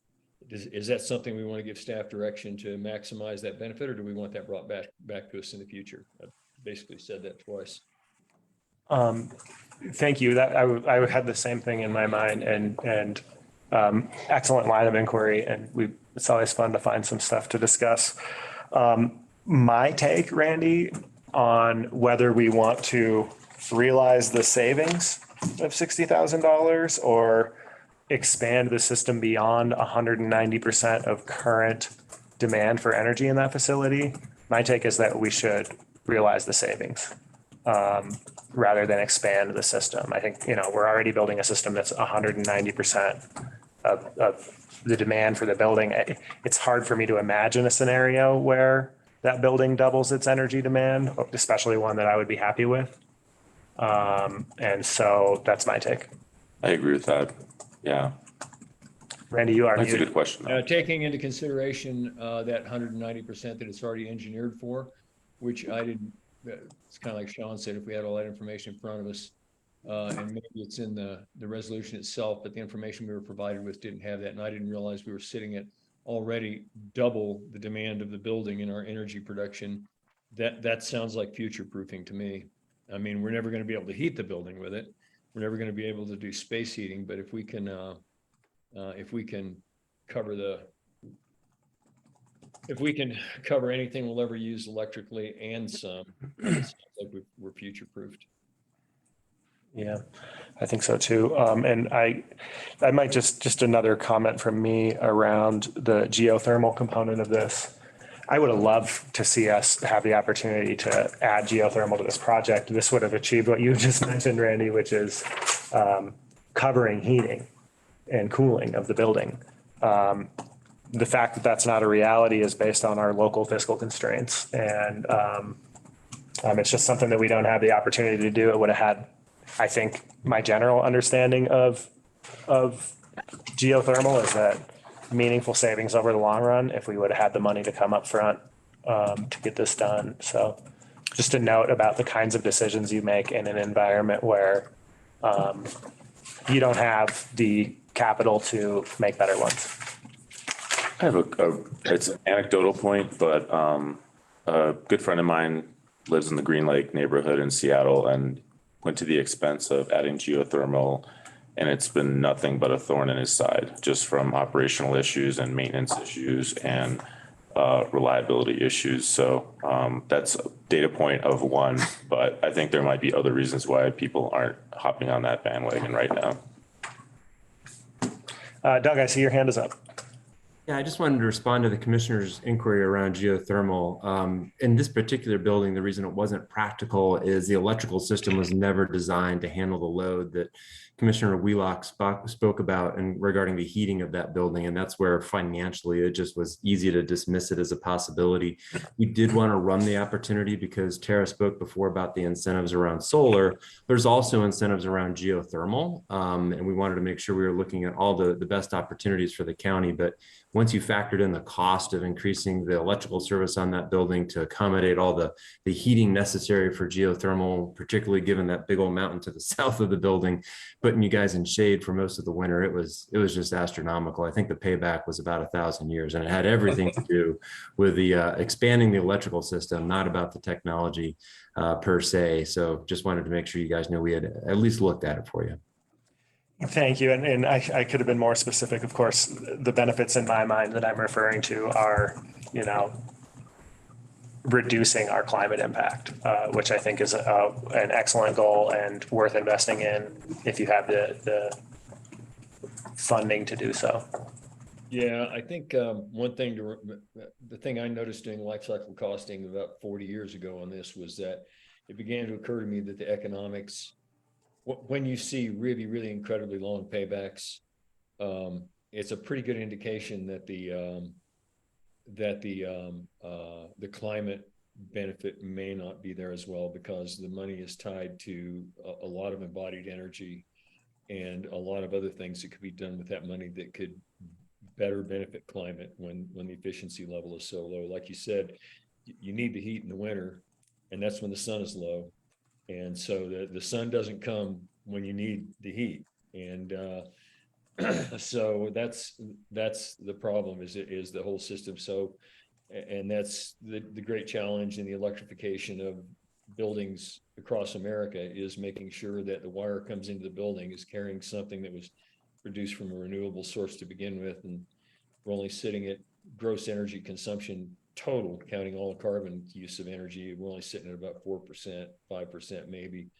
is that something we want to give staff direction to maximize that benefit, or do we want that brought back to us in the future? I've basically said that twice. Thank you. That I had the same thing in my mind, and excellent line of inquiry. And it's always fun to find some stuff to discuss. My take, Randy, on whether we want to realize the savings of $60,000 or expand the system beyond 190% of current demand for energy in that facility. My take is that we should realize the savings rather than expand the system. I think, we're already building a system that's 190% of the demand for the building. It's hard for me to imagine a scenario where that building doubles its energy demand, especially one that I would be happy with. And so that's my take. I agree with that. Yeah. Randy, you are That's a muted. good question. Taking into consideration that 190% that it's already engineered for, which I didn't, it's kind of like Sean said, if we had all that information in front of us, and maybe it's in the resolution itself, but the information we were provided with didn't have that. And I didn't realize we were sitting at already double the demand of the building in our energy production. That sounds like future proofing to me. I mean, we're never going to be able to heat the building with it. We're never going to be able to do space heating, but if we can cover anything we'll ever use electrically and some, it sounds like we're future proofed. Yeah, I think so too. And I might just another comment from me around the geothermal component of this. I would have loved to see us have the opportunity to add geothermal to this project. This would have achieved what you just mentioned, Randy, which is covering heating and cooling of the building. The fact that that's not a reality is based on our local fiscal constraints. And it's just something that we don't have the opportunity to do. It would have had, I think, my general understanding of geothermal is that meaningful savings over the long run if we would have had the money to come up front to get this done. So just a note about the kinds of decisions you make in an environment where you don't have the capital to make better ones. I have it's an anecdotal point, but a good friend of mine lives in the Green Lake neighborhood in Seattle and went to the expense of adding geothermal, and it's been nothing but a thorn in his side, just from operational issues and maintenance issues and reliability issues. So that's a data point of one, but I think there might be other reasons why people aren't hopping on that bandwagon right now. Doug, I see your hand is up. Yeah, I just wanted to respond to the commissioner's inquiry around geothermal. In this particular building, the reason it wasn't practical is the electrical system was never designed to handle the load that Commissioner Wheelock spoke about and regarding the heating of that building. And that's where financially it just was easy to dismiss it as a possibility. We did want to run the opportunity because Tara spoke before about the incentives around solar. There's also incentives around geothermal. And we wanted to make sure we were looking at all the best opportunities for the county. But once you factored in the cost of increasing the electrical service on that building to accommodate all the heating necessary for geothermal, particularly given that big old mountain to the south of the building, putting you guys in shade for most of the winter, it was just astronomical. I think the payback was about 1,000 years, and it had everything to do with the expanding the electrical system, not about the technology per se. So just wanted to make sure you guys know we had at least looked at it for you. Thank you. And I could have been more specific. Of course, the benefits in my mind that I'm referring to are, reducing our climate impact, which I think is an excellent goal and worth investing in if you have the funding to do so. Yeah, I think one thing the thing I noticed doing life cycle costing about 40 years ago on this was that it began to occur to me that the economics, when you see really, really incredibly long paybacks, it's a pretty good indication that the climate benefit may not be there as well, because the money is tied to a lot of embodied energy and a lot of other things that could be done with that money that could better benefit climate when the efficiency level is so low. Like you said, you need the heat in the winter, and that's when the sun is low. And so the sun doesn't come when you need the heat. And so that's the problem is the whole system. So, and that's the great challenge in the electrification of buildings across America, is making sure that the wire comes into the building is carrying something that was produced from a renewable source to begin with. And we're only sitting at gross energy consumption total, counting all the carbon use of energy. We're only sitting at about 4%, 5% maybe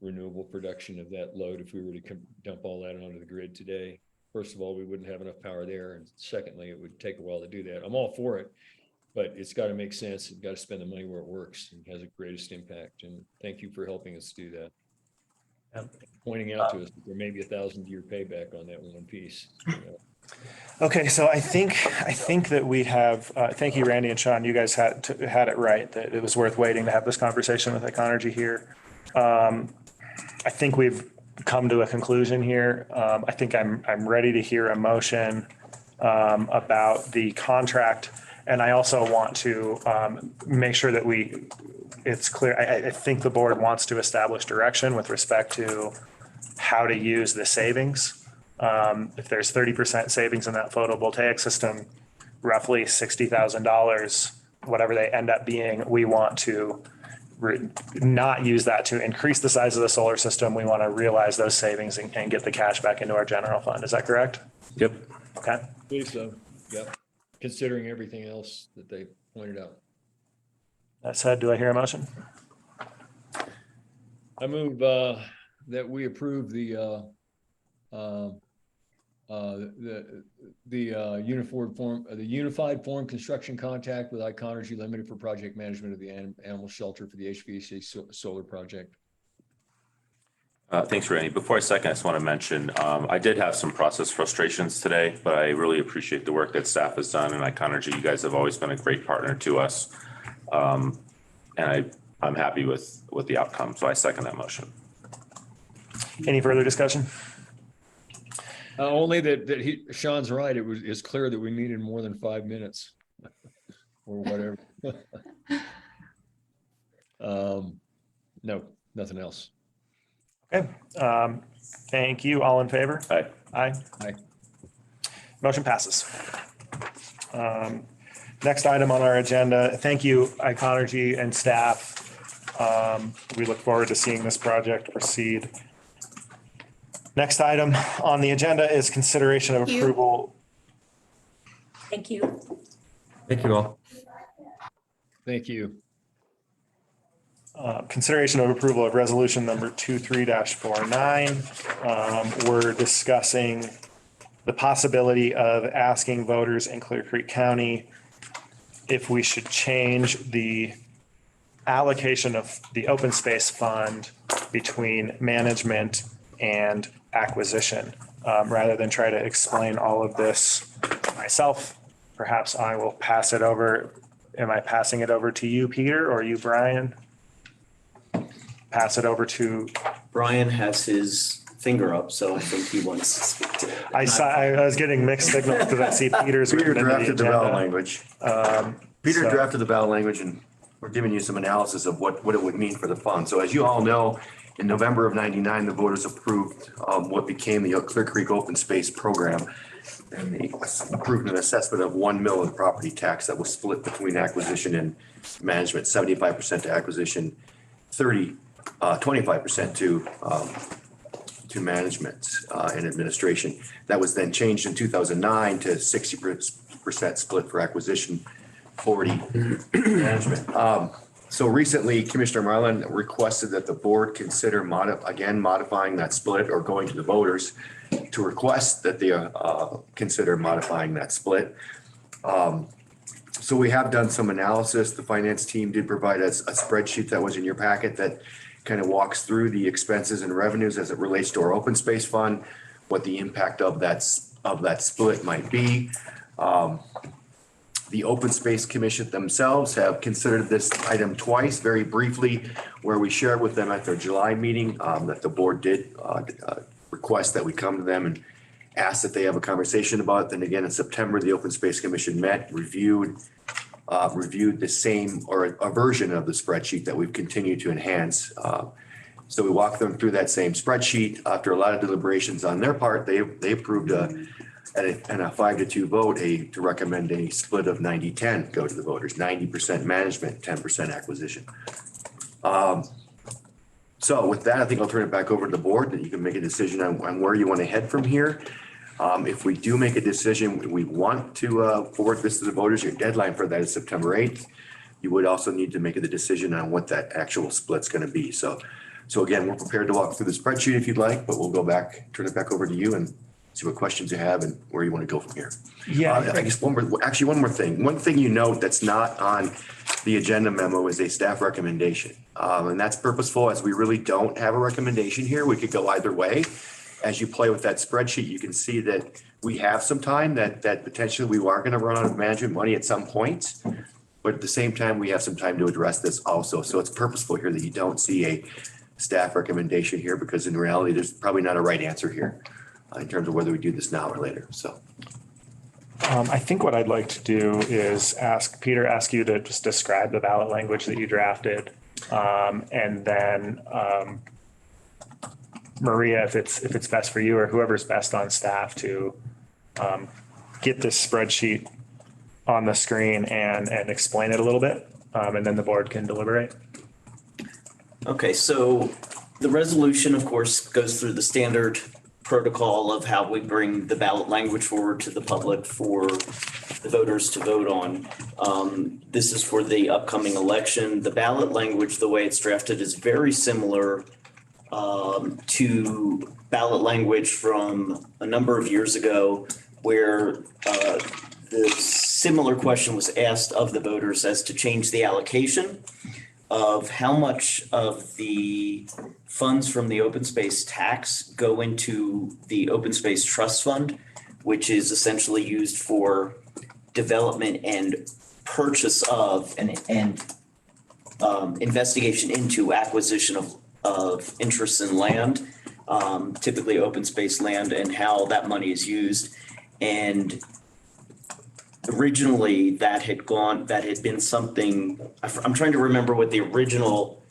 renewable production of that load. If we were to dump all that onto the grid today, first of all, we wouldn't have enough power there. And secondly, it would take a while to do that. I'm all for it, but it's got to make sense. You've got to spend the money where it works and has the greatest impact. And thank you for helping us do that. Pointing out to us that there may be 1,000-year payback on that one piece. Okay, so I think that we have, thank you, Randy and Sean, you guys had it right, that it was worth waiting to have this conversation with Econergy here. I think we've come to a conclusion here. I think I'm ready to hear a motion about the contract. And I also want to make sure that it's clear. I think the board wants to establish direction with respect to how to use the savings. If there's 30% savings in that photovoltaic system, roughly $60,000, whatever they end up being, we want to not use that to increase the size of the solar system. We want to realize those savings and get the cash back into our general fund. Is that correct? Yep. Okay. I believe so. Yep. Considering everything else that they pointed out. That said, do I hear a motion? I move that we approve the unified form construction contract with Econergy Limited for project management of the animal shelter for the HVAC solar project. Thanks, Randy. Before I second, I just want to mention, I did have some process frustrations today, but I really appreciate the work that staff has done, and Econergy, you guys have always been a great partner to us. And I'm happy with the outcome, so I second that motion. Any further discussion? Only that Sean's right. It's clear that we needed more than 5 minutes or whatever. No, nothing else. Okay. Thank you. All in favor? Aye. Aye. Aye. Motion passes. Next item on our agenda. Thank you, Econergy and staff. We look forward to seeing this project proceed. Next item on the agenda is consideration of approval. Thank you. Thank you all. Thank you. Consideration of approval of resolution number 23-49. We're discussing the possibility of asking voters in Clear Creek County if we should change the allocation of the open space fund between management and acquisition. Rather than try to explain all of this myself, perhaps I will pass it over. Am I passing it over to you, Peter, or you, Brian? Pass it over to. Brian has his finger up, so I think he wants to speak to it. I was getting mixed signals because I see Peter's. Peter drafted the ballot language. Peter drafted the ballot language, and we're giving you some analysis of what it would mean for the fund. So as you all know, in November of '99, the voters approved what became the Clear Creek Open Space Program. And they approved an assessment of 1 mil of property tax that was split between acquisition and management, 75% to acquisition, 25% to to management and administration. That was then changed in 2009 to 60% split for acquisition, 40 management. So recently, Commissioner Marlin requested that the board consider modifying that split or going to the voters to request that they consider modifying that split. So we have done some analysis. The finance team did provide us a spreadsheet that was in your packet that kind of walks through the expenses and revenues as it relates to our open space fund, what the impact of that split might be. The Open Space Commission themselves have considered this item twice, very briefly, where we shared with them at their July meeting that the board did request that we come to them and ask that they have a conversation about it. Then again, in September, the Open Space Commission met, reviewed the same or a version of the spreadsheet that we've continued to enhance. So we walked them through that same spreadsheet. After a lot of deliberations on their part, they approved and a 5-2 vote to recommend a split of 90-10 go to the voters, 90% management, 10% acquisition. So with that, I think I'll turn it back over to the board that you can make a decision on where you want to head from here. If we do make a decision, we want to forward this to the voters. Your deadline for that is September 8th. You would also need to make the decision on what that actual split's going to be. So again, we're prepared to walk through the spreadsheet if you'd like, but we'll go back, turn it back over to you and see what questions you have and where you want to go from here. Yeah. I guess one more thing. One thing you note that's not on the agenda memo is a staff recommendation. And that's purposeful as we really don't have a recommendation here. We could go either way. As you play with that spreadsheet, you can see that we have some time that potentially we are going to run out of management money at some point. But at the same time, we have some time to address this also. So it's purposeful here that you don't see a staff recommendation here because in reality, there's probably not a right answer here in terms of whether we do this now or later. So. I think what I'd like to do is ask you to just describe the ballot language that you drafted. And then Maria, if it's best for you or whoever's best on staff to get this spreadsheet on the screen and explain it a little bit. And then the board can deliberate. Okay, so the resolution, of course, goes through the standard protocol of how we bring the ballot language forward to the public for the voters to vote on. This is for the upcoming election. The ballot language, the way it's drafted, is very similar to ballot language from a number of years ago where the similar question was asked of the voters as to change the allocation of how much of the funds from the open space tax go into the open space trust fund, which is essentially used for development and purchase of and investigation into acquisition of interests in land, typically open space land, and how that money is used. And originally that had been something, I'm trying to remember what the original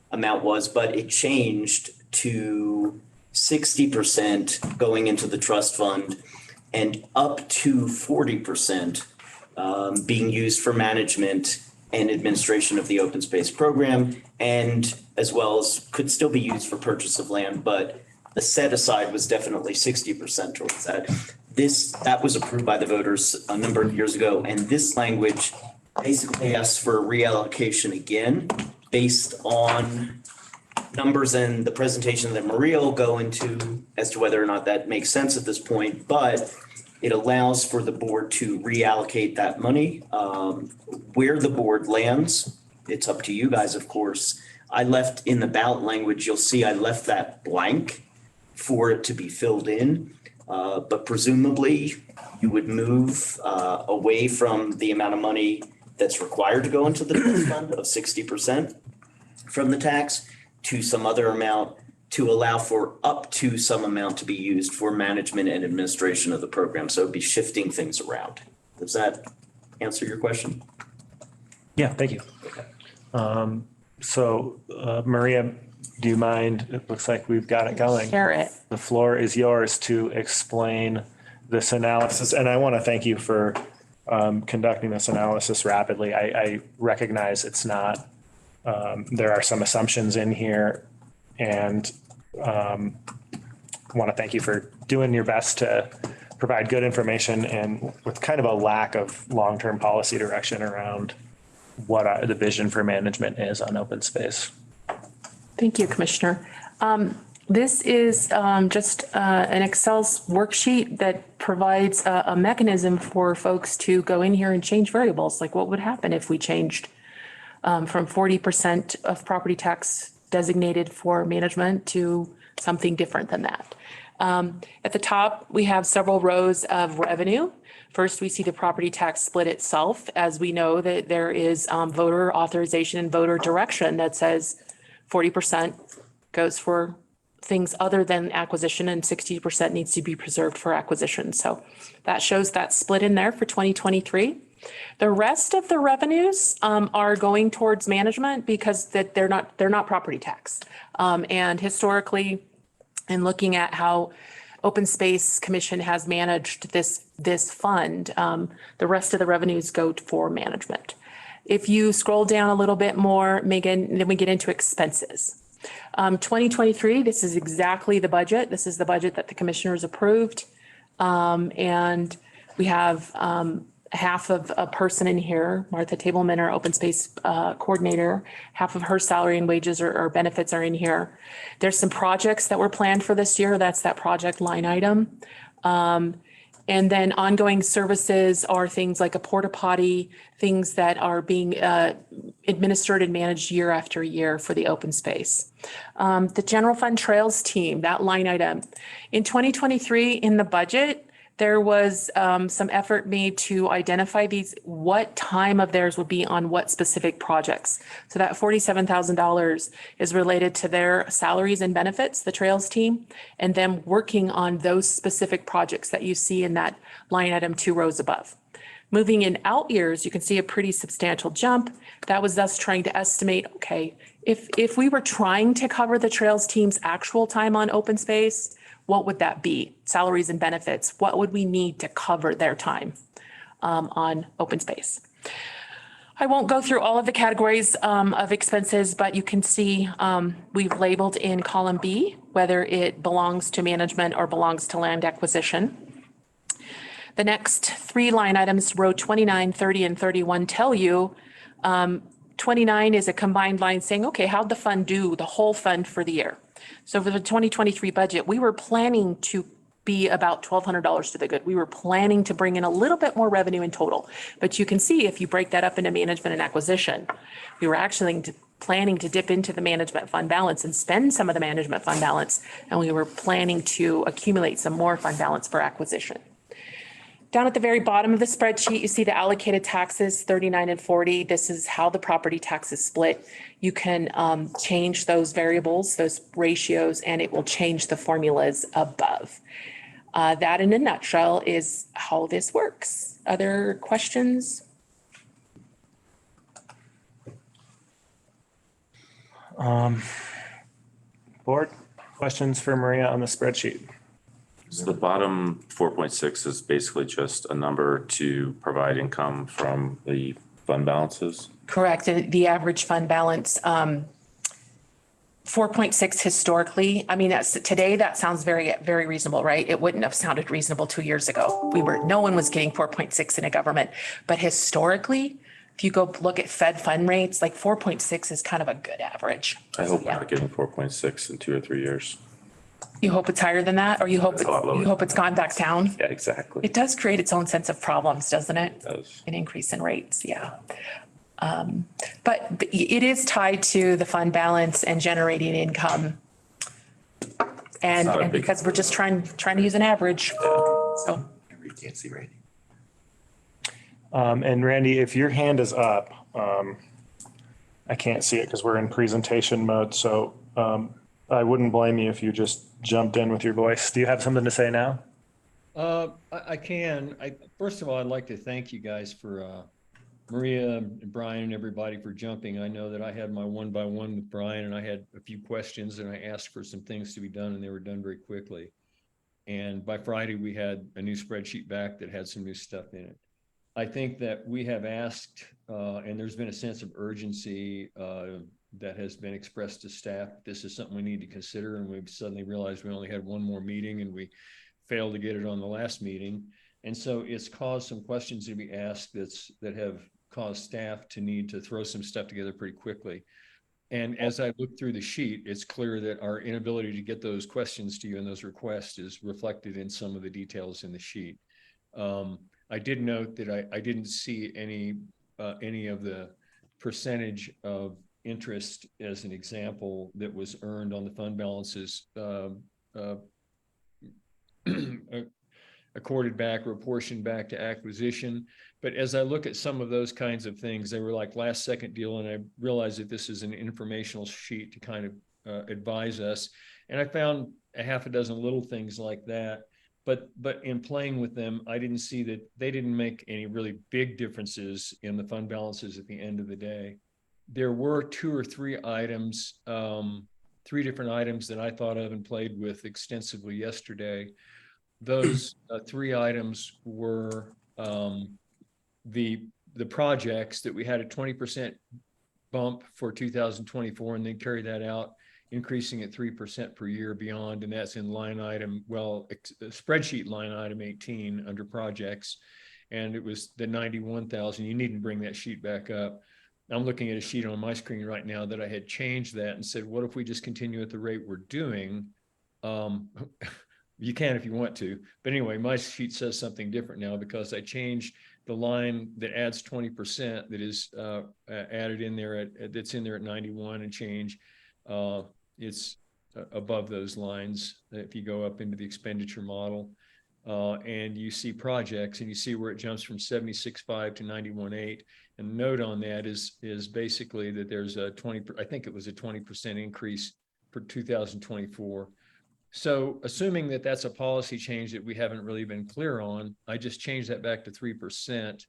amount was, but it changed to 60% going into the trust fund and up to 40% being used for management and administration of the open space program, and as well as could still be used for purchase of land, but the set aside was definitely 60% towards that. That was approved by the voters a number of years ago, and this language basically asks for a reallocation again based on numbers and the presentation that Maria will go into as to whether or not that makes sense at this point, but it allows for the board to reallocate that money. Where the board lands, it's up to you guys, of course. I left in the ballot language, you'll see I left that blank for it to be filled in. But presumably you would move away from the amount of money that's required to go into the trust fund of 60% from the tax to some other amount to allow for up to some amount to be used for management and administration of the program. So it'd be shifting things around. Does that answer your question? Yeah, thank you. So Maria, do you mind? It looks like we've got it going. Share it. The floor is yours to explain this analysis. And I want to thank you for conducting this analysis rapidly. I recognize it's not, there are some assumptions in here and want to thank you for doing your best to provide good information and with kind of a lack of long-term policy direction around what the vision for management is on open space. Thank you, Commissioner. This is just an Excel worksheet that provides a mechanism for folks to go in here and change variables. Like what would happen if we changed from 40% of property tax designated for management to something different than that. At the top, we have several rows of revenue. First, we see the property tax split itself, as we know that there is voter authorization and voter direction that says 40% goes for things other than acquisition and 60% needs to be preserved for acquisition. So that shows that split in there for 2023. The rest of the revenues are going towards management because that they're not property tax. And historically, in looking at how Open Space Commission has managed this fund, the rest of the revenues go for management. If you scroll down a little bit more, Megan, then we get into expenses. 2023, this is exactly the budget. This is the budget that the commissioners approved. And we have half of a person in here, Martha Tableman, our open space coordinator, half of her salary and wages or benefits are in here. There's some projects that were planned for this year. That's that project line item. And then ongoing services are things like a porta potty, things that are being administered and managed year after year for the open space. The general fund trails team, that line item. In 2023, in the budget, there was some effort made to identify what time of theirs would be on what specific projects. So that $47,000 is related to their salaries and benefits, the trails team, and them working on those specific projects that you see in that line item 2 rows above. Moving in out years, you can see a pretty substantial jump. That was us trying to estimate, okay, if we were trying to cover the trails team's actual time on open space, what would that be? Salaries and benefits. What would we need to cover their time on open space? I won't go through all of the categories of expenses, but you can see we've labeled in column B whether it belongs to management or belongs to land acquisition. The next 3 line items, row 29, 30, and 31, tell you 29 is a combined line saying, okay, how'd the fund do, the whole fund for the year? So for the 2023 budget, we were planning to be about $1,200 to the good. We were planning to bring in a little bit more revenue in total. But you can see if you break that up into management and acquisition, we were actually planning to dip into the management fund balance and spend some of the management fund balance. And we were planning to accumulate some more fund balance for acquisition. Down at the very bottom of the spreadsheet, you see the allocated taxes, 39 and 40. This is how the property tax is split. You can change those variables, those ratios, and it will change the formulas above. That in a nutshell is how this works. Other questions? Board, questions for Maria on the spreadsheet? So the bottom 4.6 is basically just a number to provide income from the fund balances. Correct. The average fund balance, 4.6 historically. I mean, today that sounds very, very reasonable, right? It wouldn't have sounded reasonable 2 years ago. No one was getting 4.6 in a government, but historically, if you go look at Fed fund rates, like 4.6 is kind of a good average. I hope we're not getting 4.6 in 2 or 3 years. You hope it's higher than that, or you hope it's gone back down? Yeah, exactly. It does create its own sense of problems, doesn't it? It does. An increase in rates, yeah. But it is tied to the fund balance and generating income. And because we're just trying to use an average, so. You can't see Randy. And Randy, if your hand is up, I can't see it because we're in presentation mode. So I wouldn't blame you if you just jumped in with your voice. Do you have something to say now? I can. First of all, I'd like to thank you guys for Maria and Brian and everybody for jumping. I know that I had my 1-by-1 with Brian and I had a few questions and I asked for some things to be done and they were done very quickly. And by Friday, we had a new spreadsheet back that had some new stuff in it. I think that we have asked, and there's been a sense of urgency that has been expressed to staff. This is something we need to consider, and we've suddenly realized we only had one more meeting and we failed to get it on the last meeting. And so it's caused some questions to be asked that have caused staff to need to throw some stuff together pretty quickly. And as I look through the sheet, it's clear that our inability to get those questions to you and those requests is reflected in some of the details in the sheet. I did note that I didn't see any of the percentage of interest as an example that was earned on the fund balances accorded back or apportioned back to acquisition. But as I look at some of those kinds of things, they were like last second deal. And I realized that this is an informational sheet to kind of advise us. And I found a half a dozen little things like that. But in playing with them, I didn't see that they didn't make any really big differences in the fund balances at the end of the day. There were two or three items, three different items that I thought of and played with extensively yesterday. Those three items were the projects that we had a 20% bump for 2024, and they carry that out, increasing at 3% per year beyond, and that's in line item, spreadsheet line item 18 under projects, and it was the 91,000. You needn't bring that sheet back up. I'm looking at a sheet on my screen right now that I had changed that and said, what if we just continue at the rate we're doing? You can if you want to, but anyway, my sheet says something different now because I changed the line that adds 20% that is added in there that's in there at 91 and change. It's above those lines if you go up into the expenditure model, and you see projects and you see where it jumps from 76.5 to 91.8. And the note on that is basically that there's a 20%, I think it was a 20% increase for 2024. So assuming that that's a policy change that we haven't really been clear on, I just changed that back to 3%.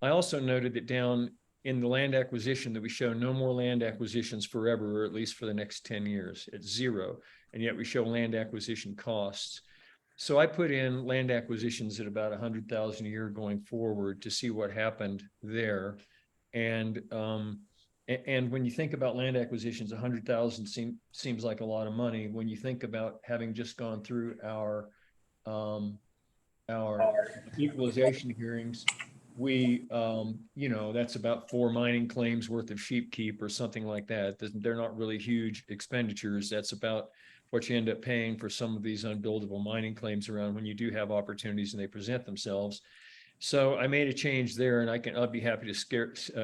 I also noted that down in the land acquisition that we show no more land acquisitions forever, or at least for the next 10 years. It's zero. And yet we show land acquisition costs. So I put in land acquisitions at about 100,000 a year going forward to see what happened there. And when you think about land acquisitions, 100,000 seems like a lot of money. When you think about having just gone through our equalization hearings, we, that's about 4 mining claims worth of sheep keep or something like that. They're not really huge expenditures. That's about what you end up paying for some of these unbuildable mining claims around when you do have opportunities and they present themselves. So I made a change there, and I'll be happy to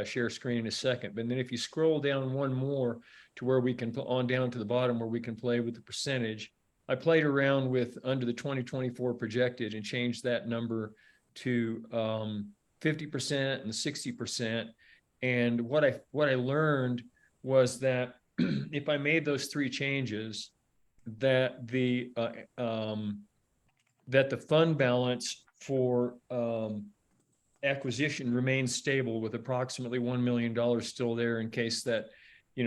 share screen in a second. But then if you scroll down one more to where we can on down to the bottom where we can play with the percentage, I played around with under the 2024 projected and changed that number to 50% and 60%. And what I learned was that if I made those three changes, that the fund balance for acquisition remains stable with approximately $1 million still there in case that,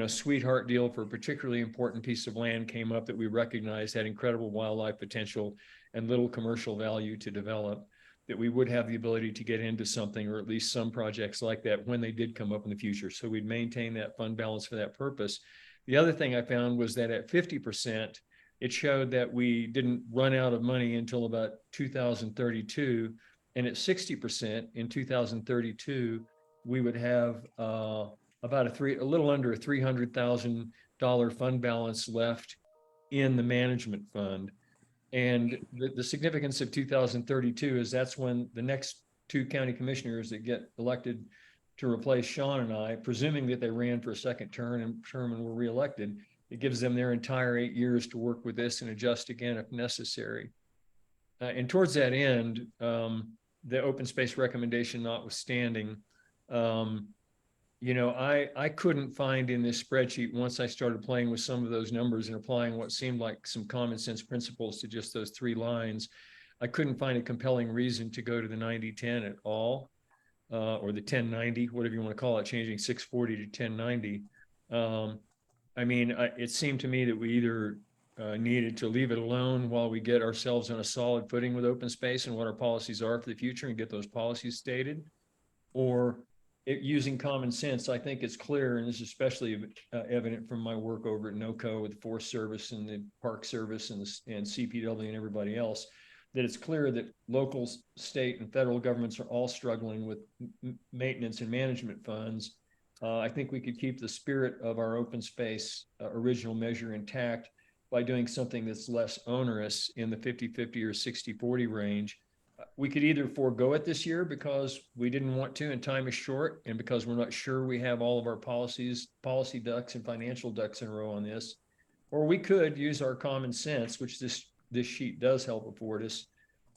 sweetheart deal for a particularly important piece of land came up that we recognized had incredible wildlife potential and little commercial value to develop, that we would have the ability to get into something, or at least some projects like that when they did come up in the future. So we'd maintain that fund balance for that purpose. The other thing I found was that at 50%, it showed that we didn't run out of money until about 2032. And at 60% in 2032, we would have about a little under a $300,000 fund balance left in the management fund. And the significance of 2032 is that's when the next two county commissioners that get elected to replace Sean and I, presuming that they ran for a second term and were reelected, it gives them their entire 8 years to work with this and adjust again if necessary. And towards that end, the open space recommendation notwithstanding, I couldn't find in this spreadsheet, once I started playing with some of those numbers and applying what seemed like some common sense principles to just those three lines, I couldn't find a compelling reason to go to the 90-10 at all, or the 10-90, whatever you want to call it, changing 640 to 1090. It seemed to me that we either needed to leave it alone while we get ourselves on a solid footing with open space and what our policies are for the future and get those policies stated, or using common sense. I think it's clear, and this is especially evident from my work over at NOCO with the Forest Service and the Park Service and CPW and everybody else, that it's clear that local, state, and federal governments are all struggling with maintenance and management funds. I think we could keep the spirit of our open space original measure intact by doing something that's less onerous in the 50-50 or 60-40 range. We could either forego it this year because we didn't want to and time is short, and because we're not sure we have all of our policy ducks and financial ducks in a row on this, or we could use our common sense, which this sheet does help afford us,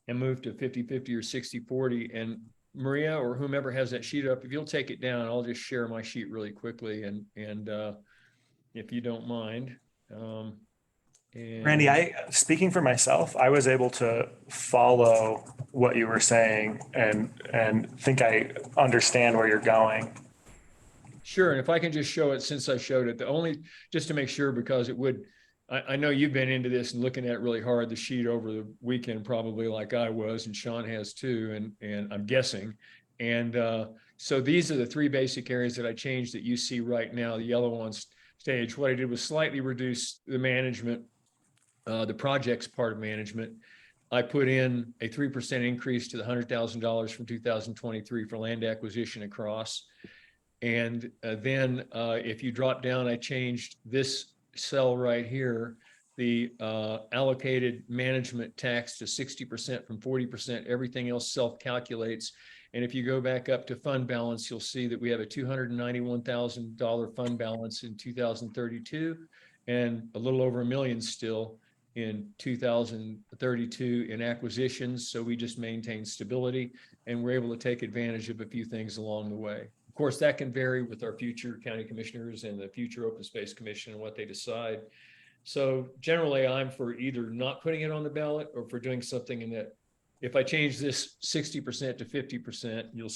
and move to 50-50 or 60-40. And Maria or whomever has that sheet up, if you'll take it down, I'll just share my sheet really quickly, and if you don't mind. Randy, speaking for myself, I was able to follow what you were saying and think I understand where you're going. Sure, and if I can just show it, since I showed it, just to make sure, because it would, I know you've been into this and looking at it really hard, the sheet over the weekend, probably like I was, and Sean has too, and I'm guessing. And so these are the three basic areas that I changed that you see right now, the yellow on stage. What I did was slightly reduce the management, the projects part of management. I put in a 3% increase to the $100,000 from 2023 for land acquisition across. And then if you drop down, I changed this cell right here, the allocated management tax to 60% from 40%. Everything else self-calculates. And if you go back up to fund balance, you'll see that we have a $291,000 fund balance in 2032 and a little over $1 million still in 2032 in acquisitions. So we just maintain stability, and we're able to take advantage of a few things along the way. Of course, that can vary with our future county commissioners and the future open space commission and what they decide. So generally, I'm for either not putting it on the ballot or for doing something in that. If I change this 60% to 50%, you'll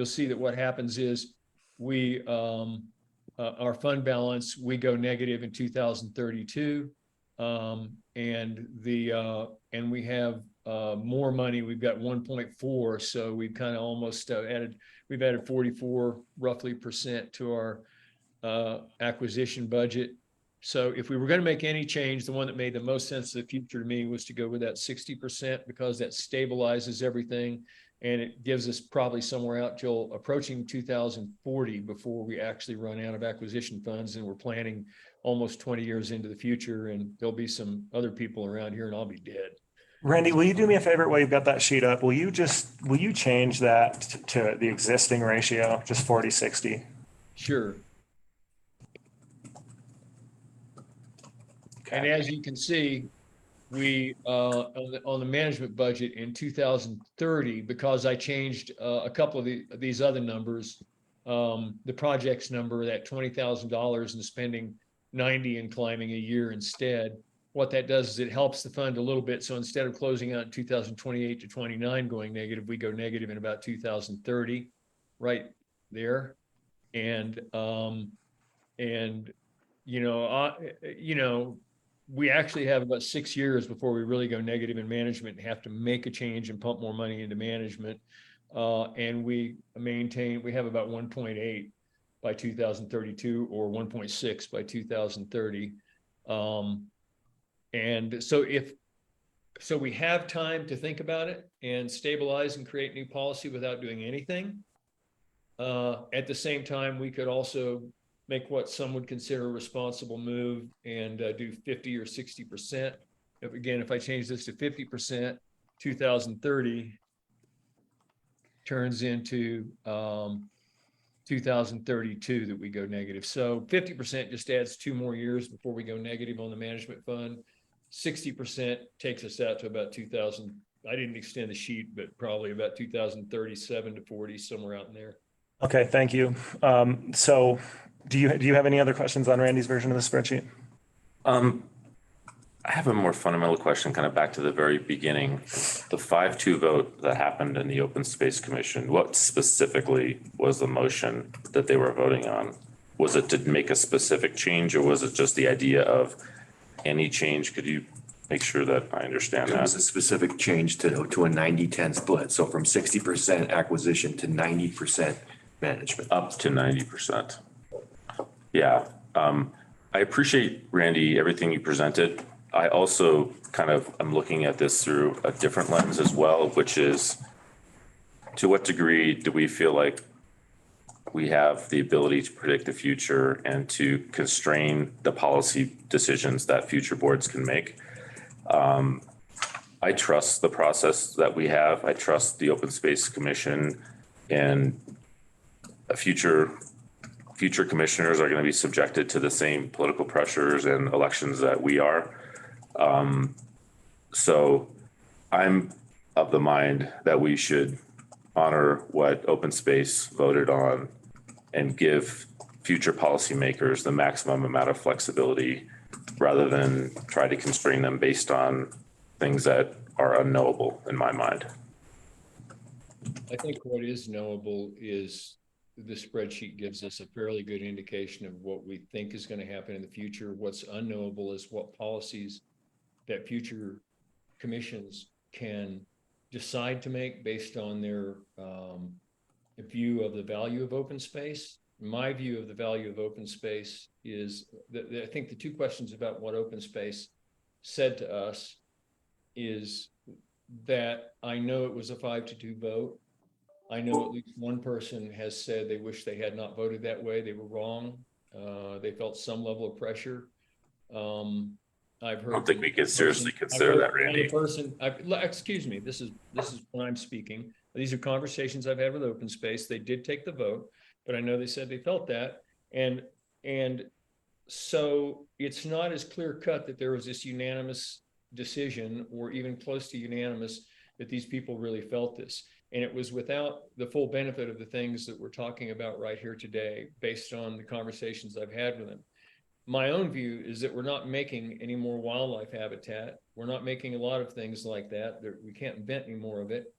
see that what happens is we our fund balance, we go negative in 2032, and we have more money. We've got 1.4, so we've kind of almost we've added 44 roughly % to our acquisition budget. So if we were going to make any change, the one that made the most sense of the future to me was to go with that 60%, because that stabilizes everything, and it gives us probably somewhere out till approaching 2040 before we actually run out of acquisition funds. And we're planning almost 20 years into the future, and there'll be some other people around here and I'll be dead. Randy, will you do me a favor while you've got that sheet up? Will you change that to the existing ratio, just 40-60? Sure. Okay. And as you can see, we on the management budget in 2030, because I changed a couple of these other numbers, the projects number, that $20,000 and spending 90 and climbing a year instead. What that does is it helps the fund a little bit. So instead of closing out in 2028 to 29 going negative, we go negative in about 2030, right there. And we actually have about 6 years before we really go negative in management and have to make a change and pump more money into management. And we have about 1.8 by 2032 or 1.6 by 2030. And so we have time to think about it and stabilize and create new policy without doing anything. At the same time, we could also make what some would consider a responsible move and do 50 or 60%. If I change this to 50%, 2030 turns into 2032 that we go negative. So 50% just adds 2 more years before we go negative on the management fund. 60% takes us out to about 2000. I didn't extend the sheet, but probably about 2037 to 40, somewhere out in there. Okay, thank you. So do you have any other questions on Randy's version of the spreadsheet? I have a more fundamental question, kind of back to the very beginning. The 5-2 vote that happened in the Open Space Commission, what specifically was the motion that they were voting on? Was it to make a specific change, or was it just the idea of any change? Could you make sure that I understand It was that. a specific change to a 90-10 split. So from 60% acquisition to 90% management. Up to 90%. Yeah, I appreciate, Randy, everything you presented. I also kind of am looking at this through a different lens as well, which is, to what degree do we feel like we have the ability to predict the future and to constrain the policy decisions that future boards can make? I trust the process that we have. I trust the Open Space Commission, and future commissioners are going to be subjected to the same political pressures and elections that we are. So I'm of the mind that we should honor what Open Space voted on and give future policymakers the maximum amount of flexibility rather than try to constrain them based on things that are unknowable in my mind. I think what is knowable is the spreadsheet gives us a fairly good indication of what we think is going to happen in the future. What's unknowable is what policies that future commissions can decide to make based on their view of the value of open space. My view of the value of open space is that I think the two questions about what open space said to us is that I know it was a 5-2 vote. I know at least one person has said they wish they had not voted that way. They were wrong. They felt some level of pressure. I've heard. I don't think we could seriously consider that, Randy. Excuse me, this is when I'm speaking. These are conversations I've had with Open Space. They did take the vote, but I know they said they felt that. And so it's not as clear cut that there was this unanimous decision or even close to unanimous that these people really felt this. And it was without the full benefit of the things that we're talking about right here today, based on the conversations I've had with them. My own view is that we're not making any more wildlife habitat. We're not making a lot of things like that. We can't invent any more of it.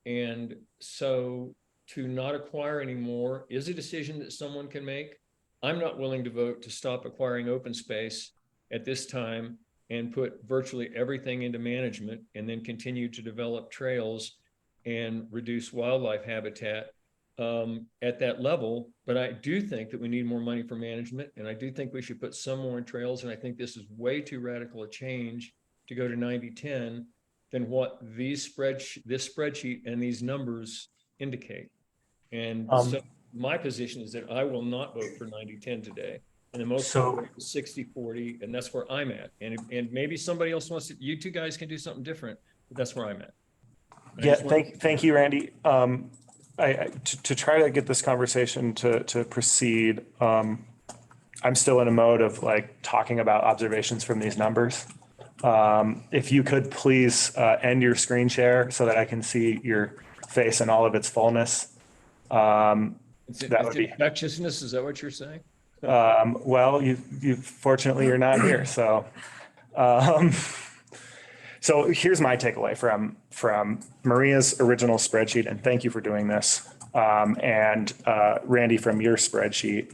And so to not acquire anymore is a decision that someone can make. I'm not willing to vote to stop acquiring open space at this time and put virtually everything into management and then continue to develop trails and reduce wildlife habitat at that level. But I do think that we need more money for management, and I do think we should put some more in trails. And I think this is way too radical a change to go to 90-10 than what this spreadsheet and these numbers indicate. And so my position is that I will not vote for 90-10 today. And the most 60-40, and that's where I'm at. And maybe somebody else wants to, you two guys can do something different, but that's where I'm at. Yeah, thank you, Randy. To try to get this conversation to proceed, I'm still in a mode of like talking about observations from these numbers. If you could please end your screen share so that I can see your face in all of its fullness. That would be infectiousness. Is that what you're saying? Well, you fortunately you're not here, so. So here's my takeaway from Maria's original spreadsheet, and thank you for doing this. And Randy, from your spreadsheet,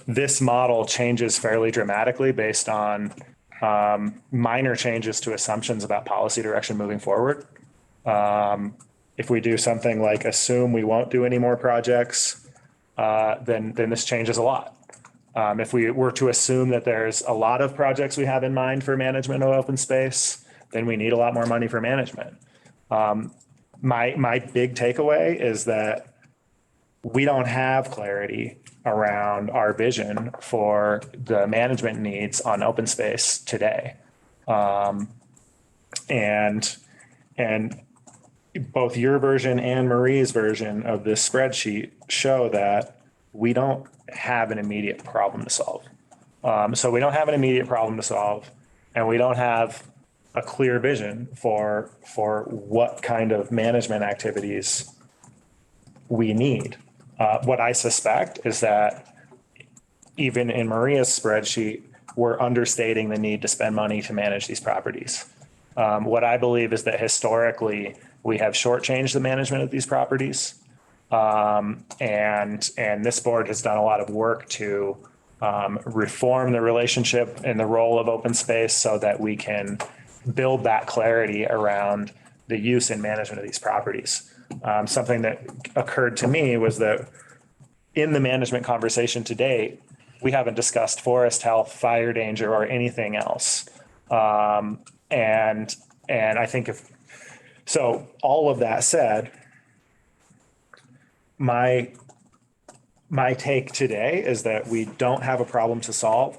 this model changes fairly dramatically based on minor changes to assumptions about policy direction moving forward. If we do something like assume we won't do any more projects, then this changes a lot. If we were to assume that there's a lot of projects we have in mind for management of open space, then we need a lot more money for management. My big takeaway is that we don't have clarity around our vision for the management needs on open space today. And both your version and Marie's version of this spreadsheet show that we don't have an immediate problem to solve. So we don't have an immediate problem to solve, and we don't have a clear vision for what kind of management activities we need. What I suspect is that even in Maria's spreadsheet, we're understating the need to spend money to manage these properties. What I believe is that historically, we have shortchanged the management of these properties. And this board has done a lot of work to reform the relationship and the role of open space so that we can build that clarity around the use and management of these properties. Something that occurred to me was that in the management conversation to date, we haven't discussed forest health, fire danger, or anything else. And I think so all of that said, my take today is that we don't have a problem to solve.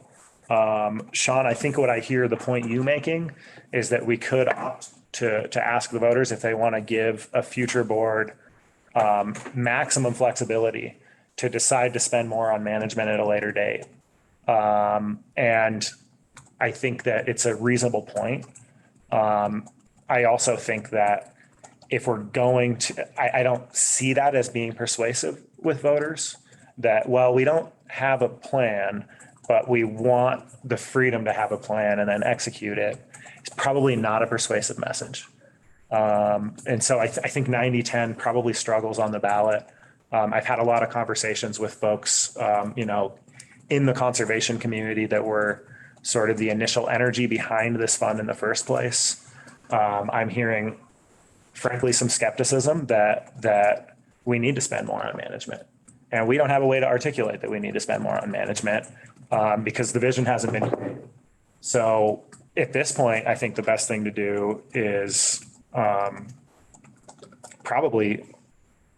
Sean, I think what I hear the point you making is that we could opt to ask the voters if they want to give a future board maximum flexibility to decide to spend more on management at a later date. And I think that it's a reasonable point. I also think that if we're going to, I don't see that as being persuasive with voters, that, well, we don't have a plan, but we want the freedom to have a plan and then execute it. It's probably not a persuasive message. And so I think 90-10 probably struggles on the ballot. I've had a lot of conversations with folks, in the conservation community that were sort of the initial energy behind this fund in the first place. I'm hearing, frankly, some skepticism that we need to spend more on management. And we don't have a way to articulate that we need to spend more on management because the vision hasn't been created. So at this point, I think the best thing to do is probably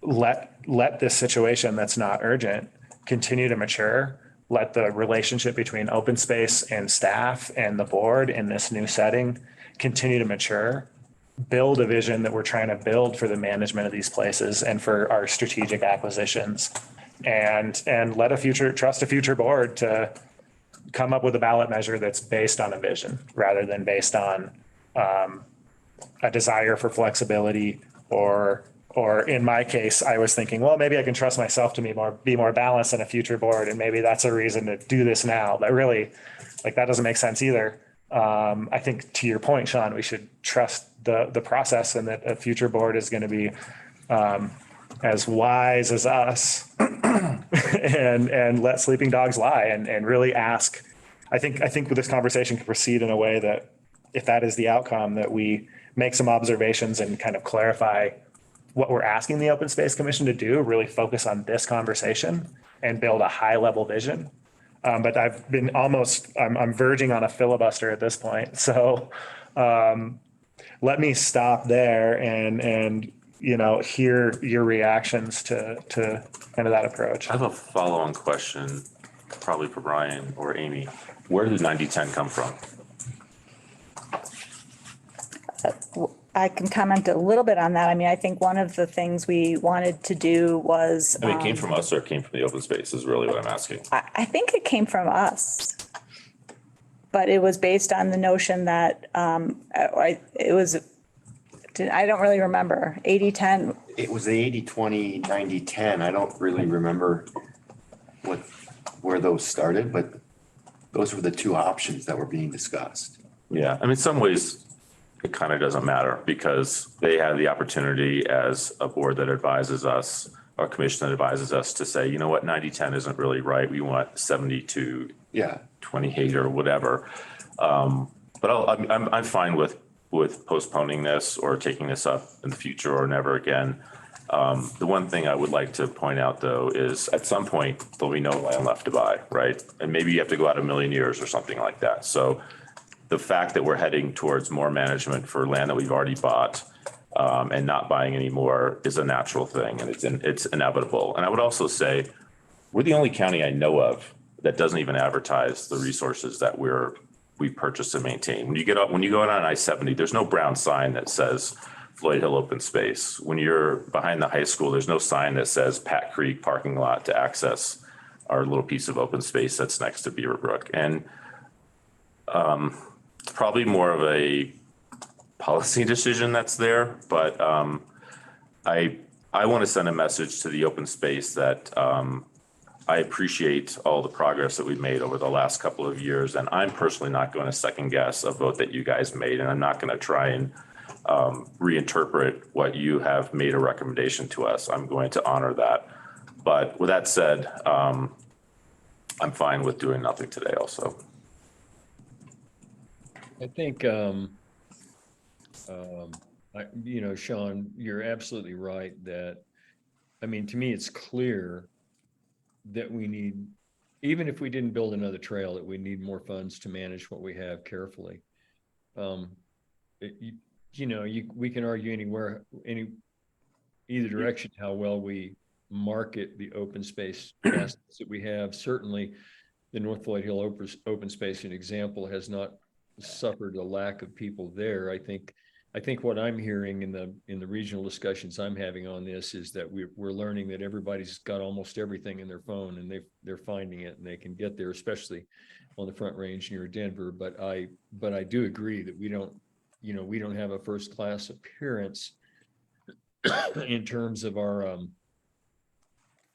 let this situation that's not urgent continue to mature. Let the relationship between open space and staff and the board in this new setting continue to mature. Build a vision that we're trying to build for the management of these places and for our strategic acquisitions, and trust a future board to come up with a ballot measure that's based on a vision rather than based on a desire for flexibility or in my case, I was thinking, well, maybe I can trust myself to be more balanced in a future board. And maybe that's a reason to do this now. But really, that doesn't make sense either. I think to your point, Sean, we should trust the process and that a future board is going to be as wise as us and let sleeping dogs lie and really ask. I think this conversation can proceed in a way that if that is the outcome, that we make some observations and kind of clarify what we're asking the Open Space Commission to do, really focus on this conversation and build a high level vision. But I've been I'm verging on a filibuster at this point. So let me stop there and hear your reactions to kind of that approach. I have a follow-on question, probably for Brian or Amy. Where did 90-10 come from? I can comment a little bit on that. I mean, I think one of the things we wanted to do was. I mean, it came from us or it came from the open space is really what I'm asking. I think it came from us. But it was based on the notion that I don't really remember, 80-10. It was the 80-20, 90-10. I don't really remember where those started, but those were the two options that were being discussed. Yeah, I mean, in some ways, it kind of doesn't matter because they have the opportunity as a board that advises us, or commission that advises us to say, you know what, 90-10 isn't really right. We want 70-28 or whatever. But I'm fine with postponing this or taking this up in the future or never again. The one thing I would like to point out, though, is at some point there'll be no land left to buy, right? And maybe you have to go out a million years or something like that. So the fact that we're heading towards more management for land that we've already bought and not buying anymore is a natural thing, and it's inevitable. And I would also say we're the only county I know of that doesn't even advertise the resources that we purchase and maintain. When you go out on I-70, there's no brown sign that says Floyd Hill Open Space. When you're behind the high school, there's no sign that says Pat Creek parking lot to access our little piece of open space that's next to Beaver Brook. And it's probably more of a policy decision that's there, but I want to send a message to the open space that I appreciate all the progress that we've made over the last couple of years, and I'm personally not going to second guess a vote that you guys made, and I'm not going to try and reinterpret what you have made a recommendation to us. I'm going to honor that. But with that said, I'm fine with doing nothing today also. I think, Sean, you're absolutely right that, I mean, to me, it's clear that we need, even if we didn't build another trail, that we need more funds to manage what we have carefully. We can argue either direction, how well we market the open space assets that we have. Certainly, the North Floyd Hill open space, an example, has not suffered a lack of people there. I think what I'm hearing in the regional discussions I'm having on this is that we're learning that everybody's got almost everything in their phone, and they're finding it, and they can get there, especially on the Front Range near Denver. But I do agree that we don't have a first class appearance in terms of our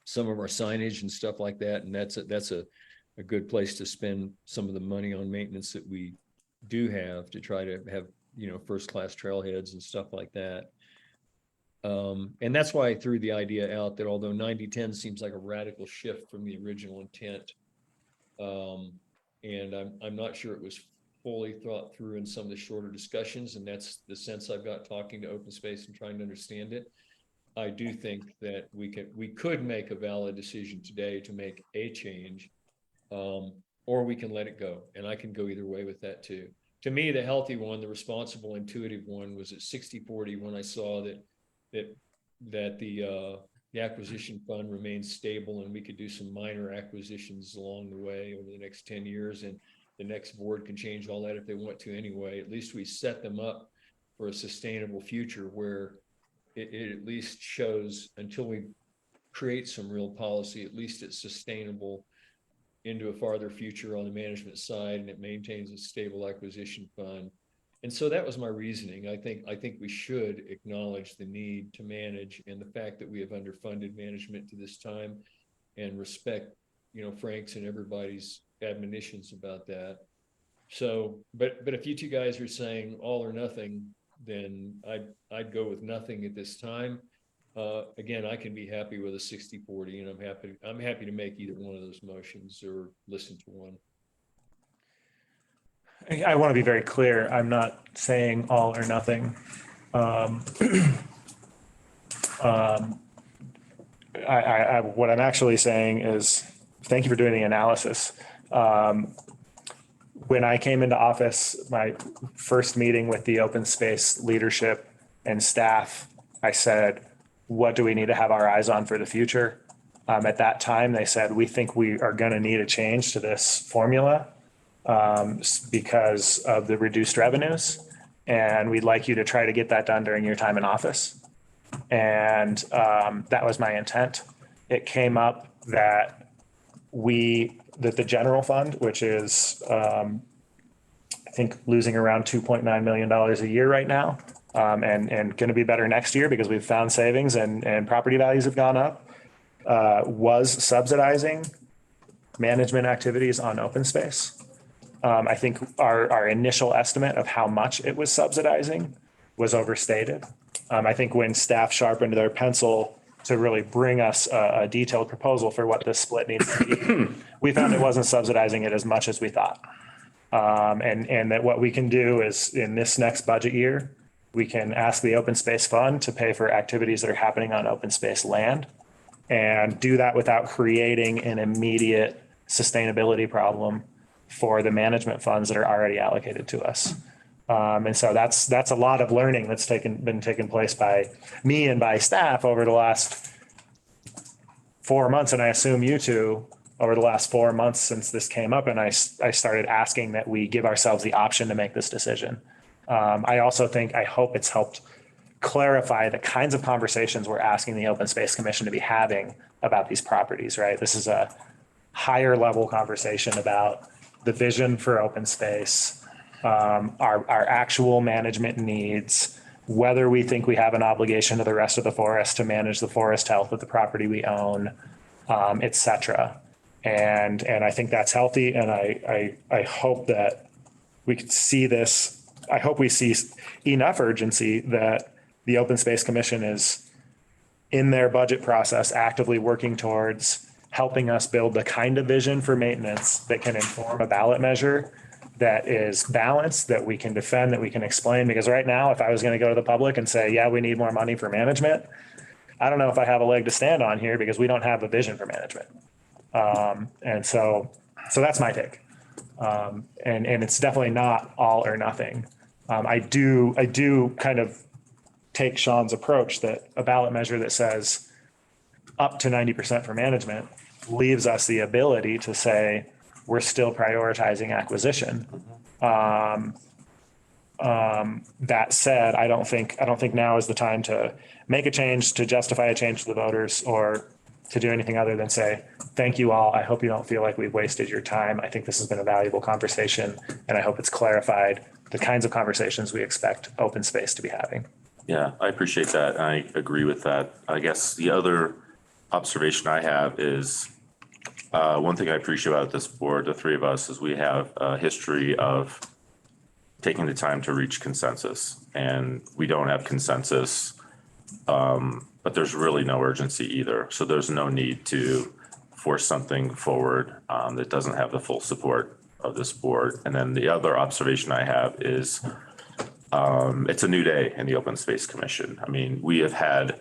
some of our signage and stuff like that, and that's a good place to spend some of the money on maintenance that we do have, to try to have first class trailheads and stuff like that. And that's why I threw the idea out that although 90-10 seems like a radical shift from the original intent, and I'm not sure it was fully thought through in some of the shorter discussions, and that's the sense I've got talking to open space and trying to understand it. I do think that we could make a valid decision today to make a change, or we can let it go, and I can go either way with that too. To me, the healthy one, the responsible, intuitive one, was at 60-40 when I saw that the acquisition fund remains stable, and we could do some minor acquisitions along the way over the next 10 years, and the next board can change all that if they want to anyway. At least we set them up for a sustainable future where it at least shows, until we create some real policy, at least it's sustainable into a farther future on the management side, and it maintains a stable acquisition fund. And so that was my reasoning. I think we should acknowledge the need to manage, and the fact that we have underfunded management to this time, and respect, Frank's and everybody's admonitions about that. So, but if you two guys are saying all or nothing, then I'd go with nothing at this time. Again, I can be happy with a 60-40, and I'm happy to make either one of those motions or listen to one. I want to be very clear. I'm not saying all or nothing. What I'm actually saying is, thank you for doing the analysis. When I came into office, my first meeting with the open space leadership and staff, I said, what do we need to have our eyes on for the future? At that time, they said, we think we are going to need a change to this formula because of the reduced revenues. And we'd like you to try to get that done during your time in office. And that was my intent. It came up that the general fund, which is, I think, losing around $2.9 million a year right now, and going to be better next year because we've found savings and property values have gone up, was subsidizing management activities on open space. I think our initial estimate of how much it was subsidizing was overstated. I think when staff sharpened their pencil to really bring us a detailed proposal for what this split needs to be, we found it wasn't subsidizing it as much as we thought. And that what we can do is, in this next budget year, we can ask the open space fund to pay for activities that are happening on open space land, and do that without creating an immediate sustainability problem for the management funds that are already allocated to us. And so that's a lot of learning that's been taking place by me and by staff over the last 4 months. And I assume you two over the last 4 months since this came up, and I started asking that we give ourselves the option to make this decision. I hope it's helped clarify the kinds of conversations we're asking the Open Space Commission to be having about these properties, right? This is a higher level conversation about the vision for open space, our actual management needs, whether we think we have an obligation to the rest of the forest to manage the forest health of the property we own, et cetera. And I think that's healthy. And I hope that we could see this. I hope we see enough urgency that the Open Space Commission is in their budget process actively working towards helping us build the kind of vision for maintenance that can inform a ballot measure that is balanced, that we can defend, that we can explain. Because right now, if I was going to go to the public and say, yeah, we need more money for management, I don't know if I have a leg to stand on here because we don't have a vision for management. And so that's my take. And it's definitely not all or nothing. I do kind of take Sean's approach that a ballot measure that says up to 90% for management leaves us the ability to say, we're still prioritizing acquisition. That said, I don't think now is the time to make a change, to justify a change to the voters, or to do anything other than say, thank you all. I hope you don't feel like we've wasted your time. I think this has been a valuable conversation, and I hope it's clarified the kinds of conversations we expect open space to be having. Yeah, I appreciate that. I agree with that. I guess the other observation I have is one thing I appreciate about this board, the three of us, is we have a history of taking the time to reach consensus, and we don't have consensus, but there's really no urgency either. So there's no need to force something forward that doesn't have the full support of this board. And then the other observation I have is it's a new day in the Open Space Commission. I mean, we have had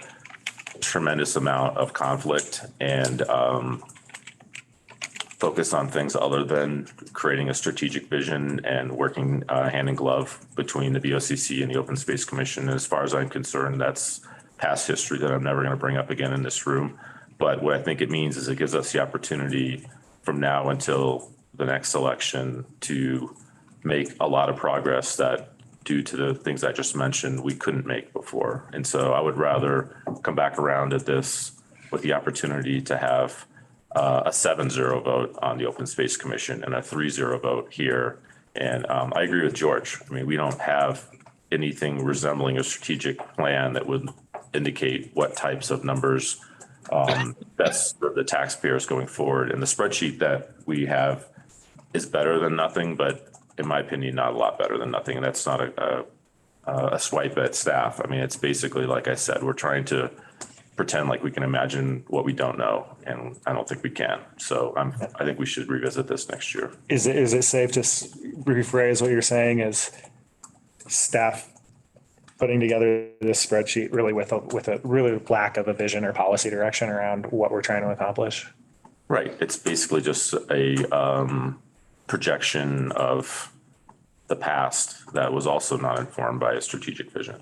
a tremendous amount of conflict and focus on things other than creating a strategic vision and working hand in glove between the BOCC and the Open Space Commission. And as far as I'm concerned, that's past history that I'm never going to bring up again in this room. But what I think it means is it gives us the opportunity from now until the next election to make a lot of progress that, due to the things I just mentioned, we couldn't make before. And so I would rather come back around at this with the opportunity to have a 7-0 vote on the Open Space Commission and a 3-0 vote here. And I agree with George. I mean, we don't have anything resembling a strategic plan that would indicate what types of numbers best serve the taxpayers going forward. And the spreadsheet that we have is better than nothing, but in my opinion, not a lot better than nothing. And that's not a swipe at staff. I mean, it's basically, like I said, we're trying to pretend like we can imagine what we don't know, and I don't think we can. So I think we should revisit this next year. Is it safe to rephrase what you're saying as staff putting together this spreadsheet really with a really lack of a vision or policy direction around what we're trying to accomplish? Right. It's basically just a projection of the past that was also not informed by a strategic vision.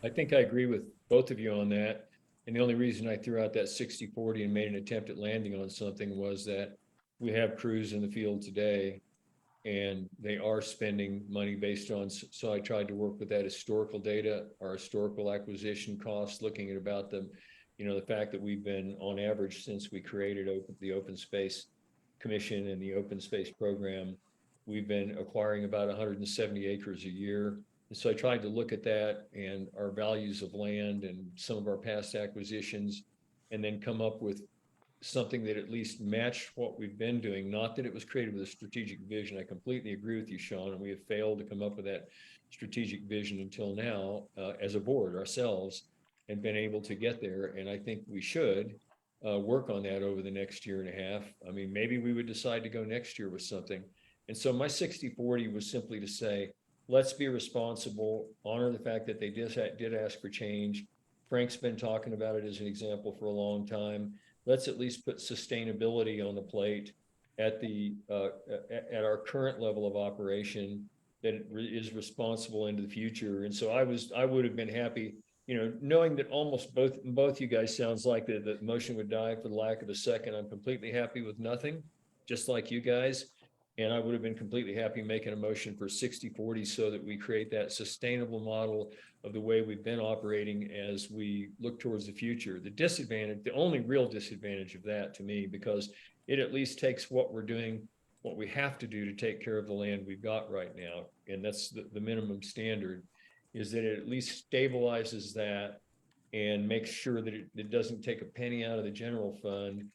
I think I agree with both of you on that. And the only reason I threw out that 60-40 and made an attempt at landing on something was that we have crews in the field today and they are spending money based on, so I tried to work with that historical data, our historical acquisition costs, looking at about the fact that we've been on average since we created the Open Space Commission and the Open Space Program, we've been acquiring about 170 acres a year. And so I tried to look at that and our values of land and some of our past acquisitions, and then come up with something that at least matched what we've been doing. Not that it was created with a strategic vision. I completely agree with you, Sean, and we have failed to come up with that strategic vision until now as a board ourselves, and been able to get there. And I think we should work on that over the next year and a half. I mean, maybe we would decide to go next year with something. And so my 60-40 was simply to say, let's be responsible, honor the fact that they did ask for change. Frank's been talking about it as an example for a long time. Let's at least put sustainability on the plate at our current level of operation that is responsible into the future. And so I would have been happy, knowing that almost both you guys sounds like the motion would die for the lack of a second. I'm completely happy with nothing, just like you guys. And I would have been completely happy making a motion for 60-40 so that we create that sustainable model of the way we've been operating as we look towards the future. The only real disadvantage of that to me, because it at least takes what we're doing, what we have to do to take care of the land we've got right now, and that's the minimum standard, is that it at least stabilizes that and makes sure that it doesn't take a penny out of the general fund.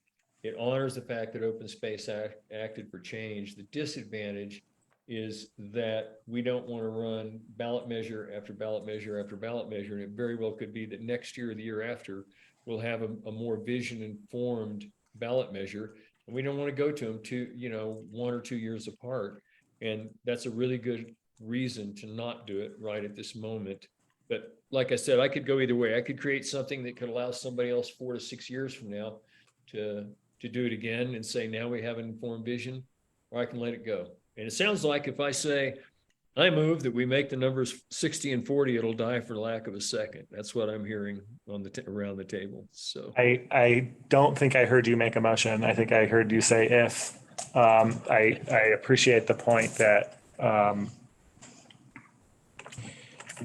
It honors the fact that Open Space acted for change. The disadvantage is that we don't want to run ballot measure after ballot measure after ballot measure. And it very well could be that next year or the year after, we'll have a more vision informed ballot measure. And we don't want to go to them 1 or 2 years apart. And that's a really good reason to not do it right at this moment. But like I said, I could go either way. I could create something that could allow somebody else 4 to 6 years from now to do it again and say, now we have an informed vision, or I can let it go. And it sounds like if I say, I move that we make the numbers 60 and 40, it'll die for lack of a second. That's what I'm hearing on around the table. So I don't think I heard you make a motion. I think I heard you say if. I appreciate the point that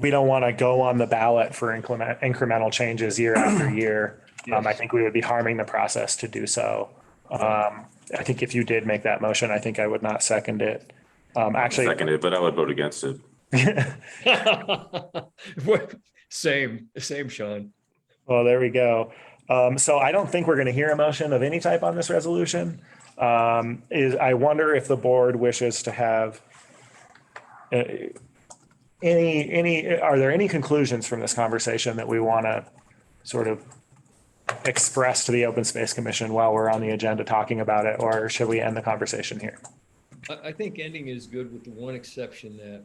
we don't want to go on the ballot for incremental changes year after year. I think we would be harming the process to do so. I think if you did make that motion, I think I would not second it. Actually, Second it, but I would vote against it. Same, Sean. well, there we go. So I don't think we're going to hear a motion of any type on this resolution. I wonder if the board wishes to have are there any conclusions from this conversation that we want to sort of express to the Open Space Commission while we're on the agenda talking about it, or should we end the conversation here? I think ending is good with the one exception that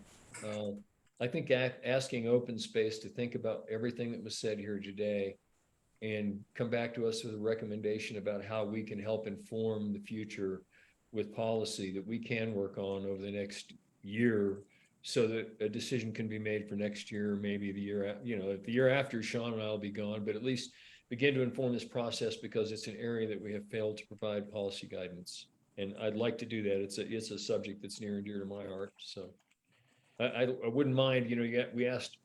I think asking Open Space to think about everything that was said here today and come back to us with a recommendation about how we can help inform the future with policy that we can work on over the next year, so that a decision can be made for next year, maybe the year, the year after. Sean and I will be gone, but at least begin to inform this process, because it's an area that we have failed to provide policy guidance. And I'd like to do that. It's a subject that's near and dear to my heart. So I wouldn't mind, we asked,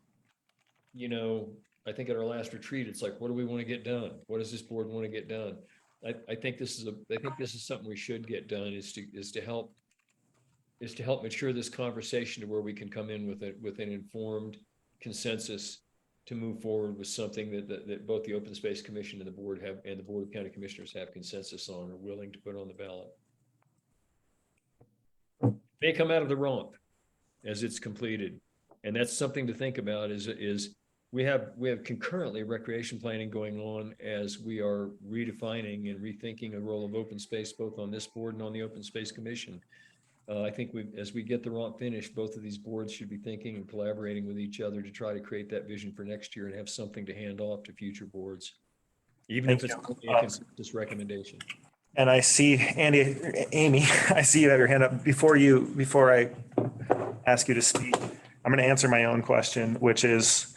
I think at our last retreat, it's like, what do we want to get done? What does this board want to get done? I think this is something we should get done, is to help mature this conversation to where we can come in with an informed consensus to move forward with something that both the Open Space Commission and the Board of County Commissioners have consensus on, or willing to put on the ballot. May come out of the romp as it's completed. And that's something to think about, is we have concurrently recreation planning going on as we are redefining and rethinking the role of open space, both on this board and on the Open Space Commission. I think as we get the romp finished, both of these boards should be thinking and collaborating with each other to try to create that vision for next year and have something to hand off to future boards, even if it's only a consensus recommendation. And I see Amy, I see you have your hand up. Before I ask you to speak, I'm going to answer my own question, which is,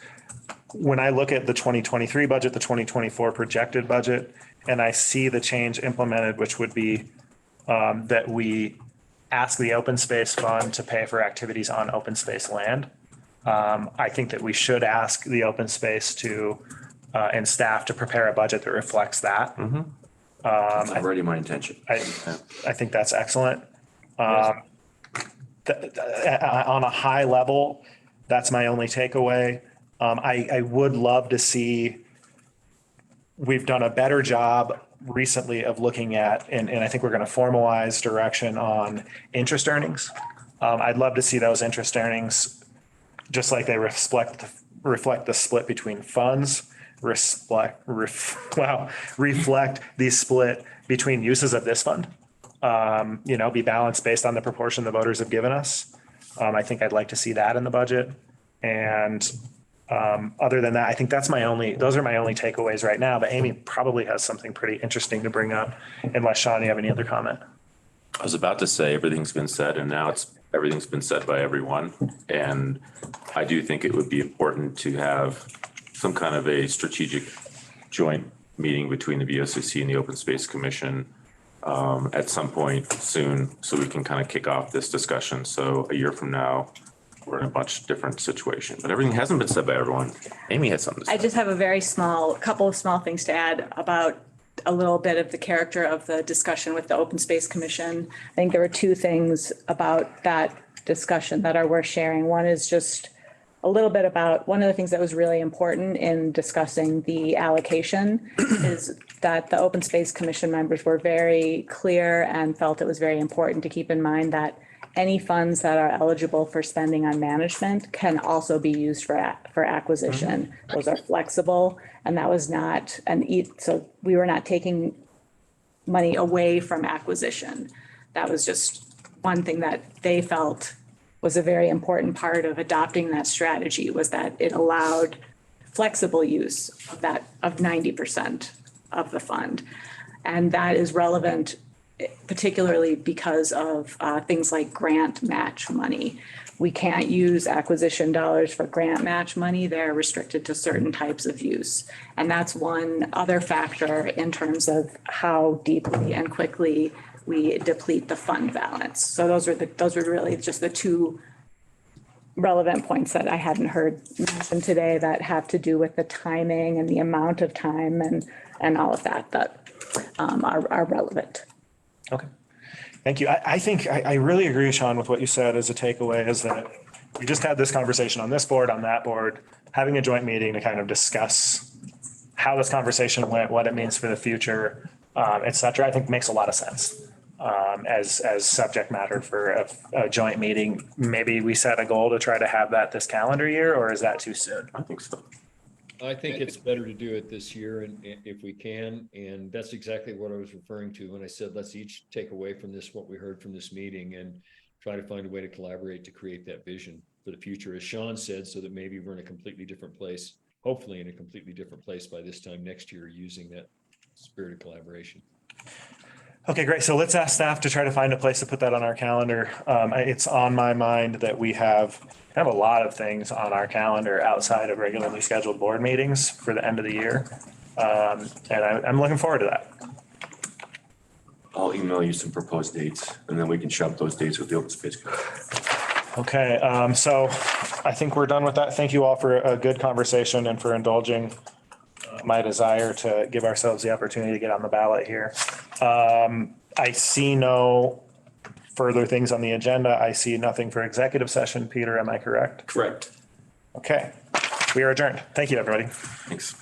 when I look at the 2023 budget, the 2024 projected budget, and I see the change implemented, which would be that we ask the Open Space Fund to pay for activities on open space land. I think that we should ask the Open Space and staff to prepare a budget that reflects that. That's already my intention. I think that's excellent. On a high level, that's my only takeaway. I would love to see, we've done a better job recently of looking at, and I think we're going to formalize direction on interest earnings. I'd love to see those interest earnings, just like they reflect the split between funds, reflect the split between uses of this fund, be balanced based on the proportion the voters have given us. I think I'd like to see that in the budget. And other than that, I think those are my only takeaways right now, but Amy probably has something pretty interesting to bring up, unless Sean, you have any other comment? I was about to say everything's been said, and now everything's been said by everyone. And I do think it would be important to have some kind of a strategic joint meeting between the BOCC and the Open Space Commission at some point soon, so we can kind of kick off this discussion. So a year from now, we're in a much different situation, but everything hasn't been said by everyone. Amy had something to say. I just have a couple of small things to add about a little bit of the character of the discussion with the Open Space Commission. I think there were two things about that discussion that are worth sharing. One is just a little bit about, one of the things that was really important in discussing the allocation is that the Open Space Commission members were very clear and felt it was very important to keep in mind that any funds that are eligible for spending on management can also be used for acquisition. Those are flexible, and that was not so we were not taking money away from acquisition. That was just one thing that they felt was a very important part of adopting that strategy, was that it allowed flexible use of 90% of the fund. And that is relevant particularly because of things like grant match money. We can't use acquisition dollars for grant match money. They're restricted to certain types of use. And that's one other factor in terms of how deeply and quickly we deplete the fund balance. So those were really just the two relevant points that I hadn't heard mentioned today that have to do with the timing and the amount of time and all of that are relevant. Okay. Thank you. I think I really agree, Sean, with what you said as a takeaway is that we just had this conversation on this board, on that board, having a joint meeting to kind of discuss how this conversation went, what it means for the future, et cetera, I think makes a lot of sense as subject matter for a joint meeting. Maybe we set a goal to try to have that this calendar year, or is that too soon? I think so. I think it's better to do it this year and if we can, and that's exactly what I was referring to when I said, let's each take away from this what we heard from this meeting and try to find a way to collaborate to create that vision for the future, as Sean said, so that maybe we're in a completely different place, hopefully in a completely different place by this time next year, using that spirit of collaboration. Okay, great. So let's ask staff to try to find a place to put that on our calendar. It's on my mind that we have a lot of things on our calendar outside of regularly scheduled board meetings for the end of the year. And I'm looking forward to that. I'll email you some proposed dates and then we can shop those dates with the open space. Okay, so I think we're done with that. Thank you all for a good conversation and for indulging my desire to give ourselves the opportunity to get on the ballot here. I see no further things on the agenda. I see nothing for executive session. Peter, am I correct? Correct. Okay, we are adjourned. Thank you, everybody. Thanks.